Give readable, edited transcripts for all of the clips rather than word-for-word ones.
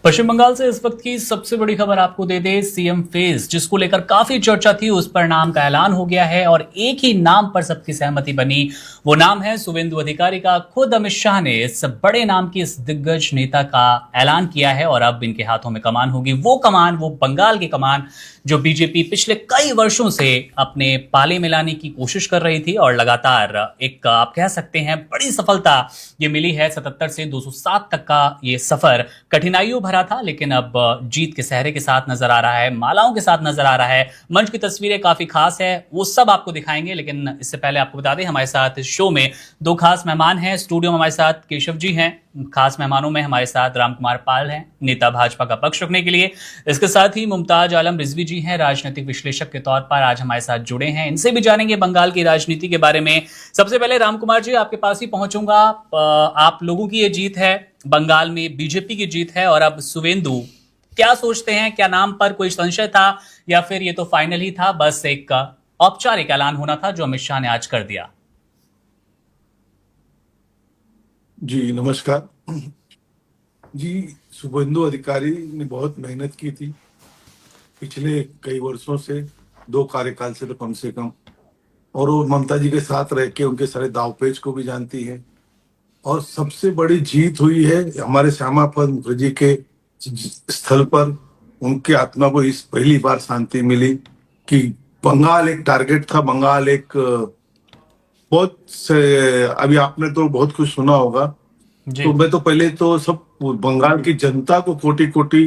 पश्चिम बंगाल से इस वक्त की सबसे बड़ी खबर आपको दे दे, सीएम फेज जिसको लेकर काफी चर्चा थी उस पर नाम का ऐलान हो गया है और एक ही नाम पर सबकी सहमति बनी। वो नाम है शुभेंदु अधिकारी का। खुद अमित शाह ने इस बड़े नाम की इस दिग्गज नेता का ऐलान किया है और अब इनके हाथों में कमान होगी। वो कमान, वो बंगाल की कमान जो बीजेपी पिछले कई वर्षों से अपने पाले में लाने की कोशिश कर रही थी और लगातार एक आप कह सकते हैं बड़ी सफलता ये मिली है। 77 से 207 तक का ये सफर कठिनाइयों भरा था, लेकिन अब जीत के सहरे के साथ नजर आ रहा है, मालाओं के साथ नजर आ रहा है। मंच की तस्वीरें काफी खास है, वो सब आपको दिखाएंगे, लेकिन इससे पहले आपको बता दें हमारे साथ इस शो में दो खास मेहमान हैं। स्टूडियो में हमारे साथ केशव जी हैं, खास मेहमानों में हमारे साथ रामकुमार पाल हैं, नेता भाजपा का पक्ष रखने के लिए। इसके साथ ही मुमताज आलम रिजवी जी हैं, राजनीतिक विश्लेषक के तौर पर आज हमारे साथ जुड़े हैं। इनसे भी जानेंगे बंगाल की राजनीति के बारे में। सबसे पहले रामकुमार जी, आपके पास ही पहुंचूंगा। आप लोगों की ये जीत है, बंगाल में बीजेपी की जीत है और अब शुभेंदु, क्या सोचते हैं? क्या नाम पर कोई संशय था या फिर ये तो फाइनल ही था, बस एक औपचारिक ऐलान होना था जो अमित शाह ने आज कर दिया? जी नमस्कार जी। शुभेंदु अधिकारी ने बहुत मेहनत की थी पिछले कई वर्षों से, 2 कार्यकाल से तो कम से कम, और वो ममता जी के साथ रह के उनके सारे दावपेच को भी जानती है। और सबसे बड़ी जीत हुई है हमारे श्यामा प्रसाद मुखर्जी के स्थल पर। उनके आत्मा को इस पहली बार शांति मिली कि बंगाल एक टारगेट था, बंगाल एक बहुत से, अभी आपने तो बहुत कुछ सुना होगा। तो मैं तो पहले तो सब बंगाल की जनता को कोटि कोटि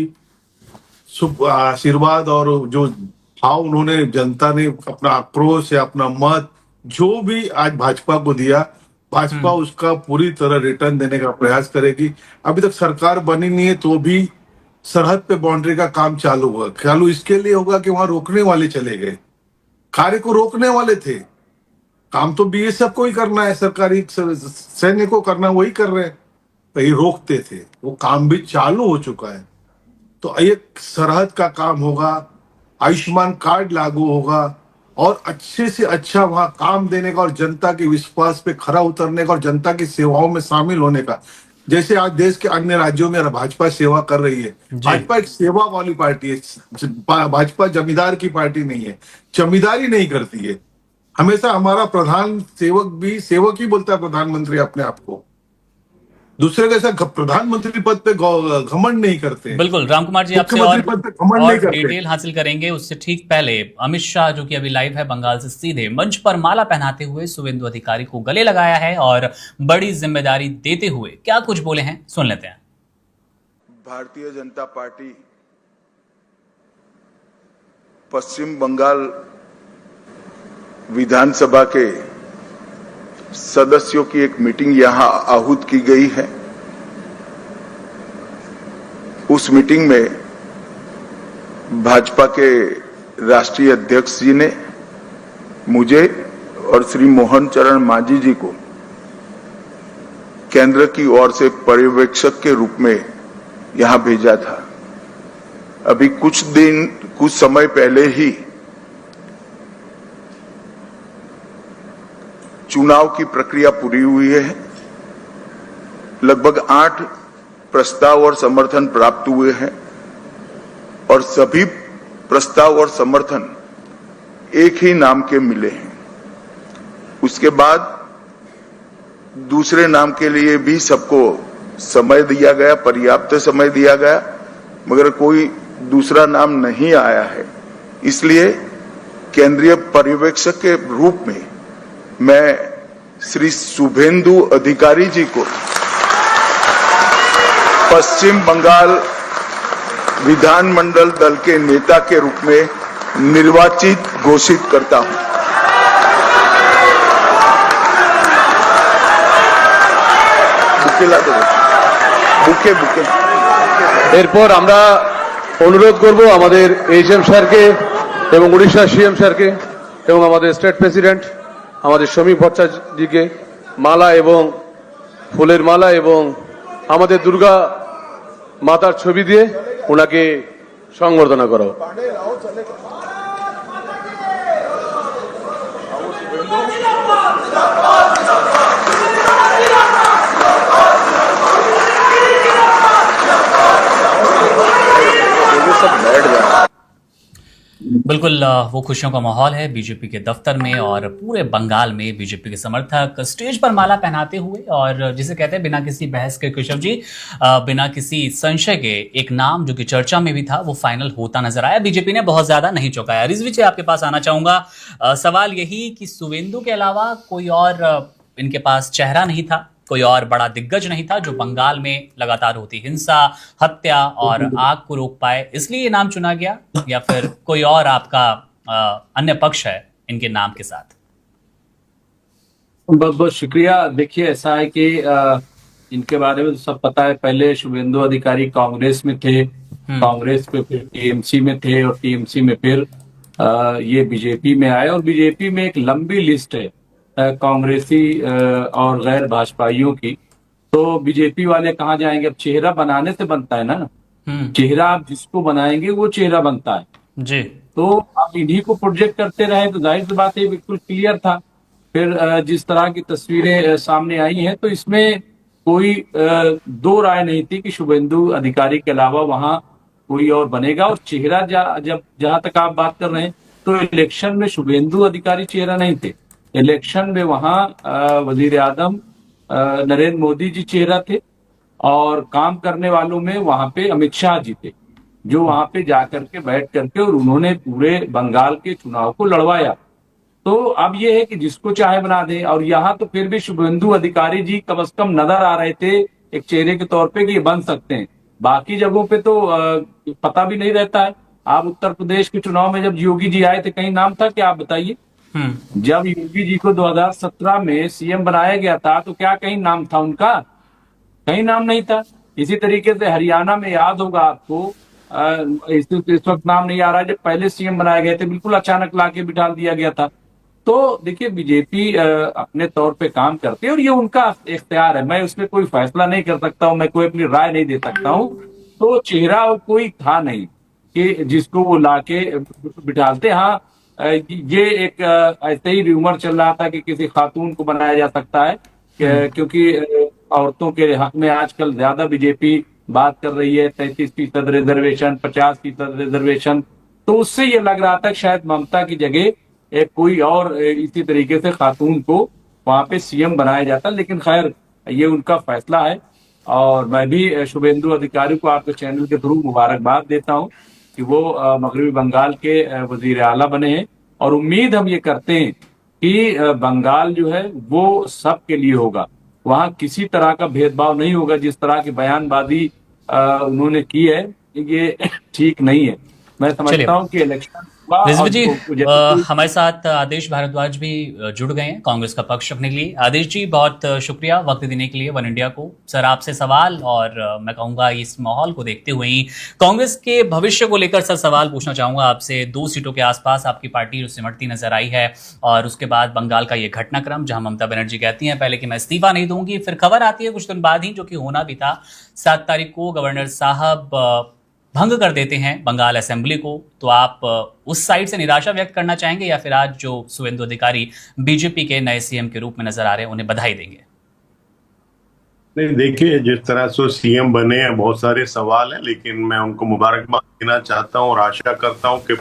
शुभ आशीर्वाद, और जो भाव उन्होंने, जनता ने अपना आक्रोश या अपना मत जो भी आज भाजपा को दिया, भाजपा उसका पूरी तरह रिटर्न देने का प्रयास करेगी। अभी तक सरकार बनी नहीं है तो भी सरहद पे बाउंड्री का काम चालू हुआ। चालू इसके लिए होगा कि वहां रोकने वाले चले गए, कार्य को रोकने वाले थे। काम तो बीएसएफ को ही करना है, सरकारी सैन्य को करना, वही कर रहे हैं, तो ये रोकते थे। वो काम भी चालू हो चुका है। तो एक सरहद का काम होगा, आयुष्मान कार्ड लागू होगा और अच्छे से अच्छा वहां काम देने का और जनता के विश्वास पे खरा उतरने का और जनता की सेवाओं में शामिल होने का। जैसे आज देश के अन्य राज्यों में भाजपा सेवा कर रही है। भाजपा एक सेवा वाली पार्टी है। भाजपा जमींदार की पार्टी नहीं है, जमींदारी नहीं करती है। हमेशा हमारा प्रधान सेवक भी सेवक ही बोलता है, प्रधानमंत्री अपने आप को। दूसरे के साथ प्रधानमंत्री पद पे घमंड नहीं करते। बिल्कुल रामकुमार जी, आपसे और डिटेल हासिल करेंगे। उससे ठीक पहले अमित शाह जो कि अभी लाइव है बंगाल से, सीधे मंच पर माला पहनाते हुए शुभेंदु अधिकारी को गले लगाया है और बड़ी जिम्मेदारी देते हुए क्या कुछ बोले हैं, सुन लेते हैं। भारतीय जनता पार्टी पश्चिम बंगाल विधानसभा के सदस्यों की एक मीटिंग यहां आहूत की गई है। उस मीटिंग में भाजपा के राष्ट्रीय अध्यक्ष जी ने मुझे और श्री मोहन चरण मांझी जी को केंद्र की ओर से पर्यवेक्षक के रूप में यहां भेजा था। अभी कुछ समय पहले ही चुनाव की प्रक्रिया पूरी हुई है। लगभग 8 प्रस्ताव और समर्थन प्राप्त हुए हैं और सभी प्रस्ताव और समर्थन एक ही नाम के मिले हैं। उसके बाद दूसरे नाम के लिए भी सबको समय दिया गया, पर्याप्त समय दिया गया, मगर कोई दूसरा नाम नहीं आया है। इसलिए केंद्रीय पर्यवेक्षक के रूप में मैं श्री शुभेंदु अधिकारी जी को पश्चिम बंगाल विधानमंडल दल के नेता के रूप में निर्वाचित घोषित करता हूं। বুকে বুকে এরপর আমরা অনুরোধ করব আমাদের এইচএম স্যারকে এবং উড়িষ্যা সিএম স্যারকে এবং আমাদের স্টেট প্রেসিডেন্ট আমাদের সমীপ ভট্টাচার্যকে মালা এবং ফুলের মালা এবং আমাদের দুর্গা মাতার ছবি দিয়ে ওনাকে সংবর্ধনা করা। बिल्कुल वो खुशियों का माहौल है बीजेपी के दफ्तर में और पूरे बंगाल में बीजेपी के समर्थक स्टेज पर माला पहनाते हुए और जिसे कहते हैं बिना किसी बहस के केशव जी, बिना किसी संशय के एक नाम जो कि चर्चा में भी था वो फाइनल होता नजर आया। बीजेपी ने बहुत ज्यादा नहीं चौंकाया। रिजवी जी आपके पास आना चाहूंगा। सवाल यही कि सुवेंदु के अलावा कोई और इनके पास चेहरा नहीं था, कोई और बड़ा दिग्गज नहीं था जो बंगाल में लगातार होती हिंसा, हत्या और आग को रोक पाए, इसलिए ये नाम चुना गया, या फिर कोई और आपका अन्य पक्ष है इनके नाम के साथ? बहुत बहुत शुक्रिया। देखिए, ऐसा है कि इनके बारे में तो सब पता है। पहले शुभेंदु अधिकारी कांग्रेस में थे, कांग्रेस पे फिर टीएमसी में थे और टीएमसी में फिर ये बीजेपी में आए और बीजेपी में एक लंबी लिस्ट है कांग्रेसी और गैर भाजपाइयों की। तो बीजेपी वाले कहाँ जाएंगे? अब चेहरा बनाने से बनता है ना, चेहरा आप जिसको बनाएंगे वो चेहरा बनता है जी। तो आप इन्हीं को प्रोजेक्ट करते रहे तो जाहिर सी बात है, बिल्कुल क्लियर था। फिर जिस तरह की तस्वीरें सामने आई हैं तो इसमें कोई दो राय नहीं थी कि शुभेंदु अधिकारी के अलावा वहां कोई और बनेगा। और चेहरा जब जहां तक आप बात कर रहे हैं तो इलेक्शन में शुभेंदु अधिकारी चेहरा नहीं थे। इलेक्शन में वहां वजीर आजम नरेंद्र मोदी जी चेहरा थे और काम करने वालों में वहां पे अमित शाह जी थे, जो वहां पे जाकर के बैठ करके और उन्होंने पूरे बंगाल के चुनाव को लड़वाया। तो अब ये है कि जिसको चाहे बना दे। और यहाँ तो फिर भी शुभेंदु अधिकारी जी कम से कम नजर आ रहे थे एक चेहरे के तौर पे कि ये बन सकते हैं। बाकी जगहों पे तो पता भी नहीं रहता है। आप उत्तर प्रदेश के चुनाव में जब योगी जी आए थे, कहीं नाम था क्या? आप बताइए। जब योगी जी को 2017 में सीएम बनाया गया था तो क्या कहीं नाम था उनका? कहीं नाम नहीं था। इसी तरीके से हरियाणा में याद होगा आपको, इस वक्त नाम नहीं आ रहा है, जब पहले सीएम बनाए गए थे बिल्कुल अचानक लाके बिठा दिया गया था। तो देखिए, बीजेपी अपने तौर पे काम करती है और ये उनका इख्तियार है। मैं उसमें कोई फैसला नहीं कर सकता हूँ, मैं कोई अपनी राय नहीं दे सकता हूँ। तो चेहरा कोई था नहीं कि जिसको वो लाके बिठाते। हाँ, ये एक ऐसे ही र्यूमर चल रहा था कि किसी खातून को बनाया जा सकता है, क्योंकि औरतों के हक में आजकल ज्यादा बीजेपी बात कर रही है। 33% रिजर्वेशन, 50% रिजर्वेशन। तो उससे ये लग रहा था शायद ममता की जगह एक कोई और इसी तरीके से खातून को वहां पे सीएम बनाया जाता। लेकिन खैर, ये उनका फैसला है और मैं भी शुभेंदु अधिकारी को आपके चैनल के थ्रू मुबारकबाद देता हूं कि वो मगरबी बंगाल के वजीर आला बने हैं। और उम्मीद हम ये करते हैं कि बंगाल जो है वो सबके लिए होगा, वहां किसी तरह का भेदभाव नहीं होगा। जिस तरह की बयानबाजी उन्होंने की है ये ठीक नहीं है। मैं समझता हूं कि इलेक्शन रिजवी जी, हमारे साथ आदेश भारद्वाज भी जुड़ गए हैं कांग्रेस का पक्ष रखने के लिए। आदेश जी, बहुत शुक्रिया वक्त देने के लिए वन इंडिया को। सर, आपसे सवाल, और मैं कहूंगा इस माहौल को देखते हुए ही कांग्रेस के भविष्य को लेकर सर सवाल पूछना चाहूंगा आपसे। 2 सीटों के आसपास आपकी पार्टी जो सिमटती नजर आई है और उसके बाद बंगाल का ये घटनाक्रम जहां ममता बनर्जी कहती हैं पहले कि मैं इस्तीफा नहीं दूंगी, फिर खबर आती है कुछ दिन बाद ही, जो कि होना भी था, 7 तारीख को गवर्नर साहब भंग कर देते हैं बंगाल असेंबली को। तो आप उस साइड से निराशा व्यक्त करना चाहेंगे या फिर आज जो सुवेंदु अधिकारी बीजेपी के नए सीएम के रूप में नजर आ रहे हैं उन्हें बधाई देंगे? नहीं, देखिए, जिस तरह से सीएम बने हैं बहुत सारे सवाल हैं, लेकिन मैं उनको मुबारकबाद देना चाहता हूं और आशा करता हूं कि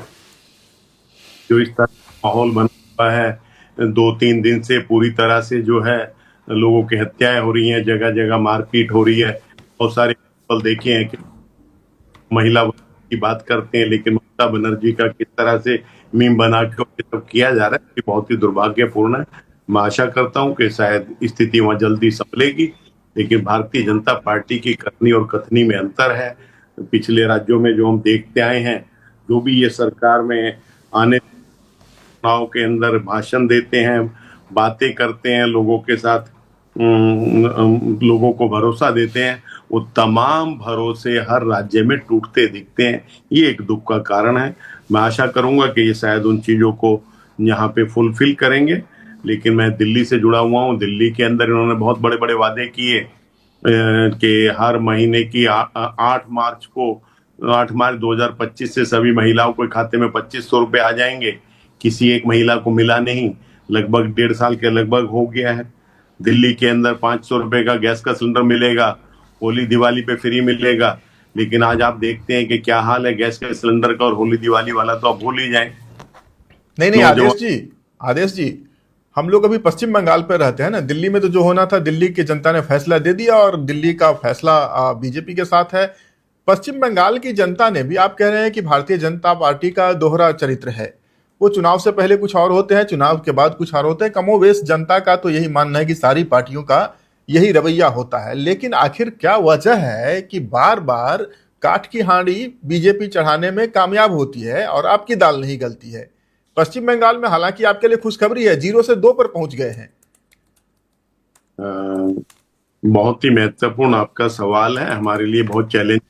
जो इस तरह माहौल बना हुआ है 2-3 दिन से, पूरी तरह से जो है लोगों की हत्याएं हो रही हैं, जगह जगह मारपीट हो रही है। बहुत सारे पल देखे हैं कि महिला की बात करते हैं, लेकिन ममता बनर्जी का किस तरह से मीम बना के सब किया जा रहा है, ये बहुत ही दुर्भाग्यपूर्ण है। मैं आशा करता हूं कि शायद स्थिति वहां जल्दी संभलेगी, लेकिन भारतीय जनता पार्टी की करनी और कथनी में अंतर है। पिछले राज्यों में जो हम देखते आए हैं, जो भी ये सरकार में आने चुनाव के अंदर भाषण देते हैं, बातें करते हैं, लोगों के साथ लोगों को भरोसा देते हैं, वो तमाम भरोसे हर राज्य में टूटते दिखते हैं। ये एक दुख का कारण है। मैं आशा करूंगा कि ये शायद उन चीजों को यहाँ पे फुलफिल करेंगे। लेकिन मैं दिल्ली से जुड़ा हुआ हूँ। दिल्ली के अंदर इन्होंने बहुत बड़े बड़े वादे किए कि हर महीने की 8 मार्च 2025 से सभी महिलाओं के खाते में 2500 रुपए आ जाएंगे। किसी एक महिला को मिला नहीं, लगभग 1.5 साल के लगभग हो गया है। दिल्ली के अंदर 500 रुपए का गैस का सिलेंडर मिलेगा, होली दिवाली पे फ्री मिलेगा। लेकिन आज आप देखते हैं कि क्या हाल है गैस के सिलेंडर का, और होली दिवाली वाला तो आप भूल ही जाएं। नहीं नौजवान- आदेश जी, हम लोग अभी पश्चिम बंगाल पर रहते हैं ना। दिल्ली में तो जो होना था, दिल्ली की जनता ने फैसला दे दिया और दिल्ली का फैसला बीजेपी के साथ है। पश्चिम बंगाल की जनता ने भी, आप कह रहे हैं कि भारतीय जनता पार्टी का दोहरा चरित्र है, वो चुनाव से पहले कुछ और होते हैं, चुनाव के बाद कुछ और होते हैं। कमोवेश जनता का तो यही मानना है कि सारी पार्टियों का यही रवैया होता है। लेकिन आखिर क्या वजह है कि बार बार काठ की हांडी बीजेपी चढ़ाने में कामयाब होती है और आपकी दाल नहीं गलती है? पश्चिम बंगाल में हालांकि आपके लिए खुशखबरी है, 0 से 2 पर पहुंच गए हैं। बहुत ही महत्वपूर्ण आपका सवाल है, हमारे लिए बहुत चैलेंज।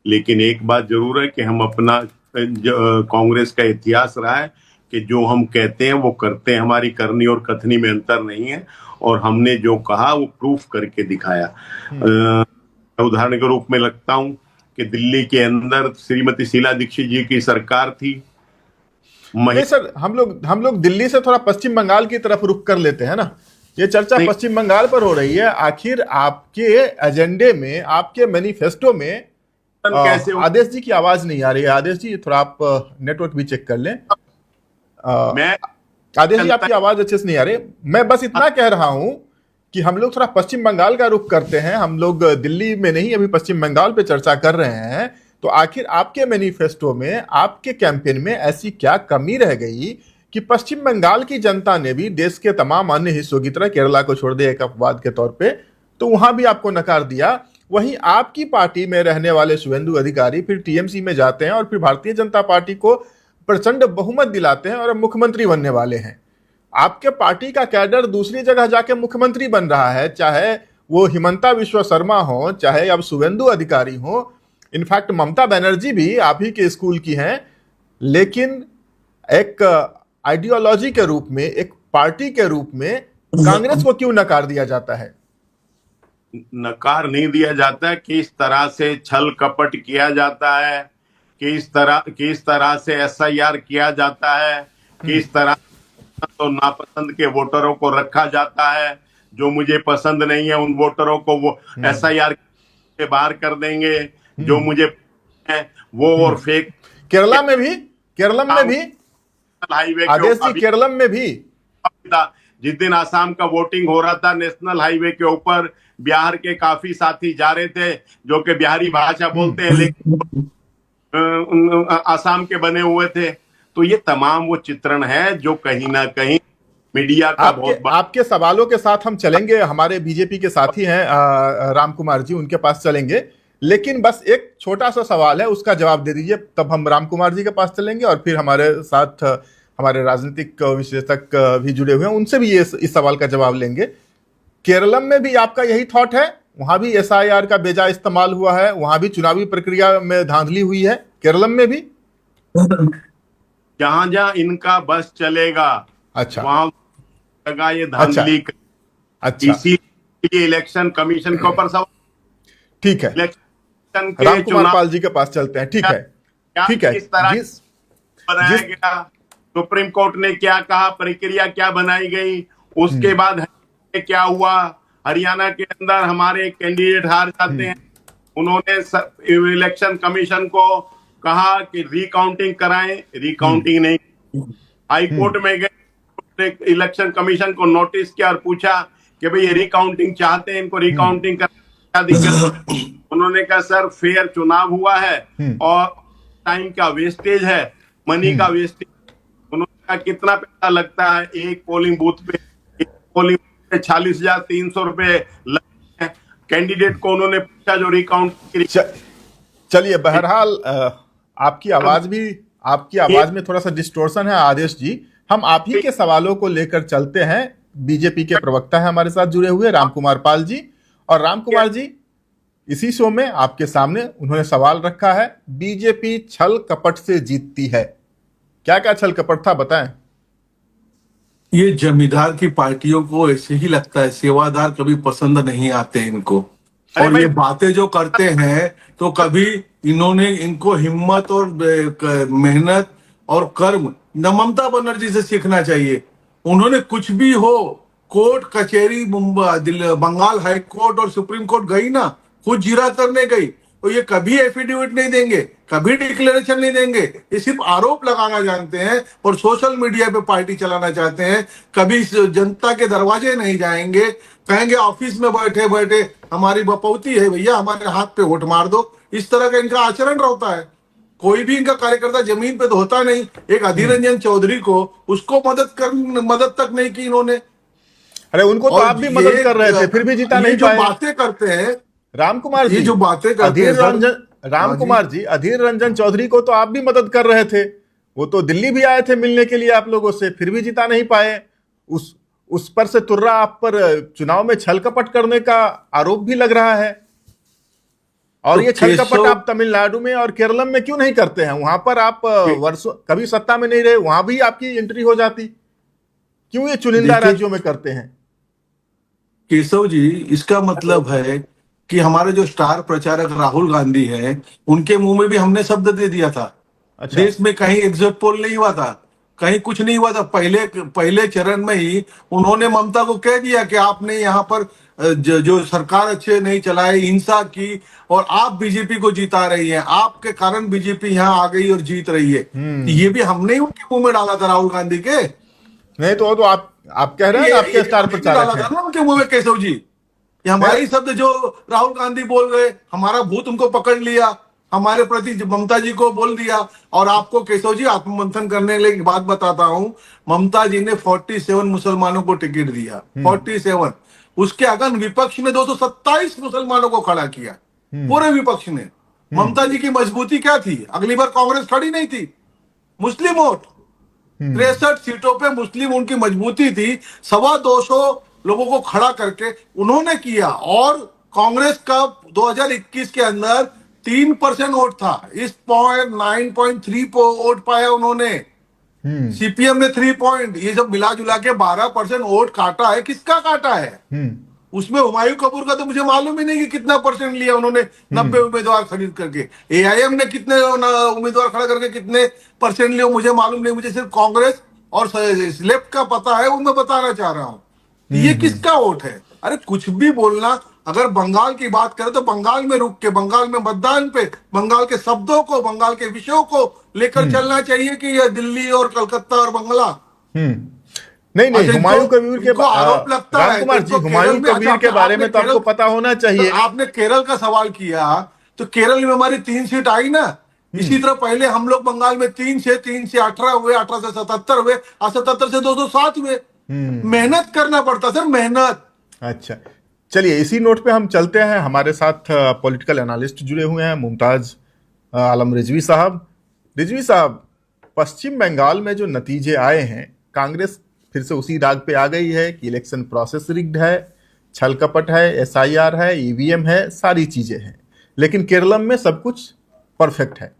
लेकिन एक बात जरूर है कि हम अपना कांग्रेस का इतिहास रहा है कि जो हम कहते हैं वो करते हैं, हमारी करनी और कथनी में अंतर नहीं है, और हमने जो कहा वो प्रूफ करके दिखाया। उदाहरण के रूप में लगता हूं कि दिल्ली के अंदर श्रीमती शीला दीक्षित जी की सरकार थी। नहीं सर, हम लोग दिल्ली से थोड़ा पश्चिम बंगाल की तरफ रुख कर लेते हैं ना। ये चर्चा पश्चिम बंगाल पर हो रही है। आखिर आपके एजेंडे में, आपके मैनिफेस्टो में कैसे आदेश जी की आवाज नहीं आ रही है। आदेश जी थोड़ा आप नेटवर्क भी चेक कर लें। मैं आदेश जी आपकी आवाज अच्छे से नहीं आ रही। मैं बस इतना कह रहा हूं कि हम लोग थोड़ा पश्चिम बंगाल का रुख करते हैं। हम लोग दिल्ली में नहीं, अभी पश्चिम बंगाल पे चर्चा कर रहे हैं। तो आखिर आपके मैनिफेस्टो में, आपके कैंपेन में ऐसी क्या कमी रह गई कि पश्चिम बंगाल की जनता ने भी देश के तमाम अन्य हिस्सों की तरह, केरला को छोड़ दे एक अपवाद के तौर पे, तो वहां भी आपको नकार दिया। वहीं आपकी पार्टी में रहने वाले शुभेंदु अधिकारी फिर टीएमसी में जाते हैं और फिर भारतीय जनता पार्टी को प्रचंड बहुमत दिलाते हैं और अब मुख्यमंत्री बनने वाले हैं। आपके पार्टी का कैडर दूसरी जगह जाके मुख्यमंत्री बन रहा है, चाहे वो हिमंता विश्व शर्मा हो, चाहे अब शुभेंदु अधिकारी हो। इनफैक्ट ममता बनर्जी भी आप ही के स्कूल की हैं। लेकिन एक आइडियोलॉजी के रूप में, एक पार्टी के रूप में कांग्रेस को क्यों नकार दिया जाता है? नकार नहीं दिया जाता, किस तरह से छल कपट किया जाता है, किस तरह से एसआईआर किया जाता है, किस तरह तो नापसंद के वोटरों को रखा जाता है। जो मुझे पसंद नहीं है उन वोटरों को वो एसआईआर से बाहर कर देंगे, जो मुझे है वो और फेक। केरला में भी हाईवे आदेश जी, केरला में भी जिस दिन आसाम का वोटिंग हो रहा था, नेशनल हाईवे के ऊपर बिहार के काफी साथी जा रहे थे जो कि बिहारी भाषा बोलते हैं, लेकिन आसाम के बने हुए थे। तो ये तमाम वो चित्रण है जो कहीं ना कहीं मीडिया का आपके सवालों के साथ हम चलेंगे। हमारे बीजेपी के साथी हैं राम कुमार जी, उनके पास चलेंगे। लेकिन बस एक छोटा सा सवाल है, उसका जवाब दे दीजिए, तब हम राम कुमार जी के पास चलेंगे और फिर हमारे साथ हमारे राजनीतिक विश्लेषक भी जुड़े हुए हैं, उनसे भी इस सवाल का जवाब लेंगे। केरलम में भी आपका यही थॉट है? वहां भी एसआईआर का बेजा इस्तेमाल हुआ है, वहां भी चुनावी प्रक्रिया में धांधली हुई है केरलम में भी? जहां जहां इनका बस चलेगा, अच्छा, वहां लगा ये धांधली। अच्छा, इसीलिए इलेक्शन कमीशन के ऊपर सब ठीक है। इलेक्शन के राम कुमार पाल जी के पास चलते हैं। ठीक है, ठीक है। किस तरह बनाया गया, सुप्रीम कोर्ट ने क्या कहा, प्रक्रिया क्या बनाई गई, उसके बाद क्या हुआ। हरियाणा के अंदर हमारे कैंडिडेट हार जाते हैं, उन्होंने इलेक्शन कमीशन को कहा कि रिकाउंटिंग कराएं, रिकाउंटिंग नहीं। हाई कोर्ट में गए, इलेक्शन कमीशन को नोटिस किया और पूछा कि भाई ये रिकाउंटिंग चाहते हैं, इनको रिकाउंटिंग करने क्या दिक्कत? उन्होंने कहा सर फेयर चुनाव हुआ है और टाइम का वेस्टेज है, मनी का वेस्टेज। उन्होंने कहा कितना पैसा लगता है एक पोलिंग बूथ पे? एक पोलिंग 46,300 रुपए लगते हैं। कैंडिडेट को उन्होंने पूछा जो रिकाउंट। चलिए, बहरहाल आपकी आवाज में थोड़ा सा डिस्टोर्शन है आदेश जी। हम आप ही के सवालों को लेकर चलते हैं। बीजेपी के प्रवक्ता है हमारे साथ जुड़े हुए राम कुमार पाल जी, और राम कुमार जी इसी शो में आपके सामने उन्होंने सवाल रखा है, बीजेपी छल कपट से जीतती है। क्या क्या छल कपट था, बताएं। ये जमींदार की पार्टियों को ऐसे ही लगता है, सेवादार कभी पसंद नहीं आते इनको। और ये बातें जो करते हैं तो कभी इनको हिम्मत और मेहनत और कर्म न ममता बनर्जी से सीखना चाहिए। उन्होंने कुछ भी हो, कोर्ट कचहरी बंगाल हाई कोर्ट और सुप्रीम कोर्ट गई ना, खुद जिरा करने गई, तो ये कभी एफिडेविट नहीं देंगे, कभी डिक्लेरेशन नहीं देंगे। ये सिर्फ आरोप लगाना जानते हैं और सोशल मीडिया पे पार्टी चलाना चाहते हैं। कभी इस जनता के दरवाजे नहीं जाएंगे, कहेंगे ऑफिस में बैठे बैठे हमारी बपौती है भैया, हमारे हाथ पे वोट मार दो। इस तरह का इनका आचरण रहता है। कोई भी इनका कार्यकर्ता जमीन पे तो होता नहीं। एक अधीर रंजन चौधरी को, उसको मदद तक नहीं की इन्होंने। अरे उनको तो और आप भी मदद कर रहे थे, फिर भी जीता ये नहीं जो पाए। बातें करते हैं, राम कुमार ये जी, जो बातें करते अधीर हैं सर, रंजन राम हाँ जी। कुमार जी, अधीर रंजन चौधरी को तो आप भी मदद कर रहे थे। वो तो दिल्ली भी आए थे मिलने के लिए आप लोगों से, फिर भी जीता नहीं पाए। उस पर से तुर्रा आप पर चुनाव में छल कपट करने का आरोप भी लग रहा है। और तो ये छल कपट केशव- आप तमिलनाडु में और केरलम में क्यों नहीं करते हैं? वहां पर आप वर्षों कभी सत्ता में नहीं रहे, वहां भी आपकी एंट्री हो जाती। क्यों ये चुनिंदा देखिए- राज्यों में करते हैं? केशव जी, इसका मतलब है कि हमारे जो स्टार प्रचारक राहुल गांधी हैं, उनके मुंह में भी हमने शब्द दे दिया था। अच्छा। देश में कहीं एग्जिट पोल नहीं हुआ था, कहीं कुछ नहीं हुआ था। पहले चरण में ही उन्होंने ममता को कह दिया कि आपने यहाँ पर जो सरकार अच्छे नहीं चलाई, हिंसा की, और आप बीजेपी को जिता रही हैं, आपके कारण बीजेपी यहाँ आ गई और जीत रही है। ये भी हमने ही उनके मुंह में डाला था, राहुल गांधी के। नहीं तो आप कह रहे हैं ना, आपके स्टार प्रचारक डाला था हैं। ना उनके मुंह में, केशव जी। ये हमारी शब्द जो राहुल गांधी बोल गए, हमारा भूत उनको पकड़ लिया, हमारे प्रति ममता जी को बोल दिया। और आपको केशव जी आत्ममंथन करने के लिए एक बात बताता हूं, ममता जी ने 47 मुसलमानों को टिकट दिया, 47। उसके अगन विपक्ष ने 227 मुसलमानों को खड़ा किया, पूरे विपक्ष ने। ममता जी की मजबूती क्या थी? अगली बार कांग्रेस खड़ी नहीं थी, मुस्लिम वोट। 63 सीटों पे मुस्लिम उनकी मजबूती थी। 225 लोगों को खड़ा करके उन्होंने किया। और कांग्रेस का 2021 के अंदर 3% वोट था, इस 9.3 वोट पाया उन्होंने। सीपीएम ने 3 पॉइंट, ये सब मिला जुला के 12% वोट काटा है। किसका काटा है? उसमें हुमायूं कपूर का तो मुझे मालूम ही नहीं कि कितना परसेंट लिया उन्होंने 90 उम्मीदवार खरीद करके। एआईएम ने कितने उम्मीदवार खड़ा करके कितने परसेंट लिए मुझे मालूम नहीं। मुझे सिर्फ कांग्रेस और लेफ्ट का पता है, वो मैं बताना चाह रहा हूं। ये किसका वोट है? अरे कुछ भी बोलना। अगर बंगाल की बात करें तो बंगाल में रुक के, बंगाल में मतदान पे, बंगाल के शब्दों को, बंगाल के विषयों को लेकर चलना चाहिए कि यह दिल्ली और कलकत्ता और बंगला। नहीं अच्छा, हुमायूं कबीर के इनको आरोप लगता राम है कुमार तो जी, इनको हुमायूं केरल में- कबीर अच्छा, के बारे में तो आपने आपको पता होना चाहिए। तो आपने केरल का सवाल किया, तो केरल में हमारी 3 सीट आई ना। इसी तरह पहले हम लोग बंगाल में 3 से 18 हुए, 18 से 77 हुए, और 77 से 207 हुए। मेहनत करना पड़ता सर, मेहनत। अच्छा, चलिए इसी नोट पे हम चलते हैं। हमारे साथ पॉलिटिकल एनालिस्ट जुड़े हुए हैं, मुमताज आलम रिजवी साहब। रिजवी साहब, पश्चिम बंगाल में जो नतीजे आए हैं, कांग्रेस फिर से उसी राग पे आ गई है कि इलेक्शन प्रोसेस रिग्ड है, छल कपट है, एसआईआर है, ईवीएम है, सारी चीजें हैं। लेकिन केरलम में सब कुछ परफेक्ट है।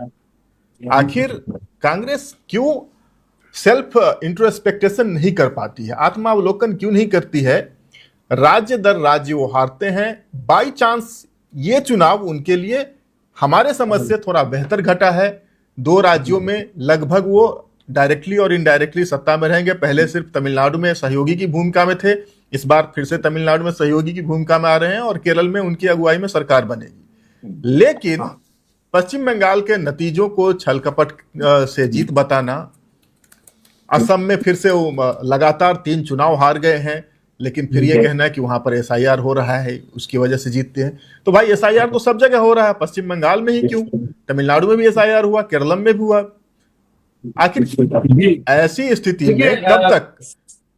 आखिर कांग्रेस क्यों सेल्फ इंट्रोस्पेक्टेशन नहीं कर पाती है, आत्मावलोकन क्यों नहीं करती है? राज्य दर राज्य वो हारते हैं। बाई चांस ये चुनाव उनके लिए हमारे समझ से थोड़ा बेहतर घटा है। 2 राज्यों में लगभग वो डायरेक्टली और इनडायरेक्टली सत्ता में रहेंगे। पहले सिर्फ तमिलनाडु में सहयोगी की भूमिका में थे, इस बार फिर से तमिलनाडु में सहयोगी की भूमिका में आ रहे हैं और केरल में उनकी अगुवाई में सरकार बनेगी। लेकिन पश्चिम बंगाल के नतीजों को छल कपट से जीत बताना, असम में फिर से वो लगातार 3 चुनाव हार गए हैं, लेकिन फिर ये कहना है कि वहां पर एसआईआर हो रहा है, उसकी वजह से जीतते हैं। तो भाई एसआईआर तो सब जगह हो रहा है, पश्चिम बंगाल में ही क्यों? तमिलनाडु में भी एसआईआर हुआ, केरलम में भी हुआ। आखिर ऐसी स्थिति में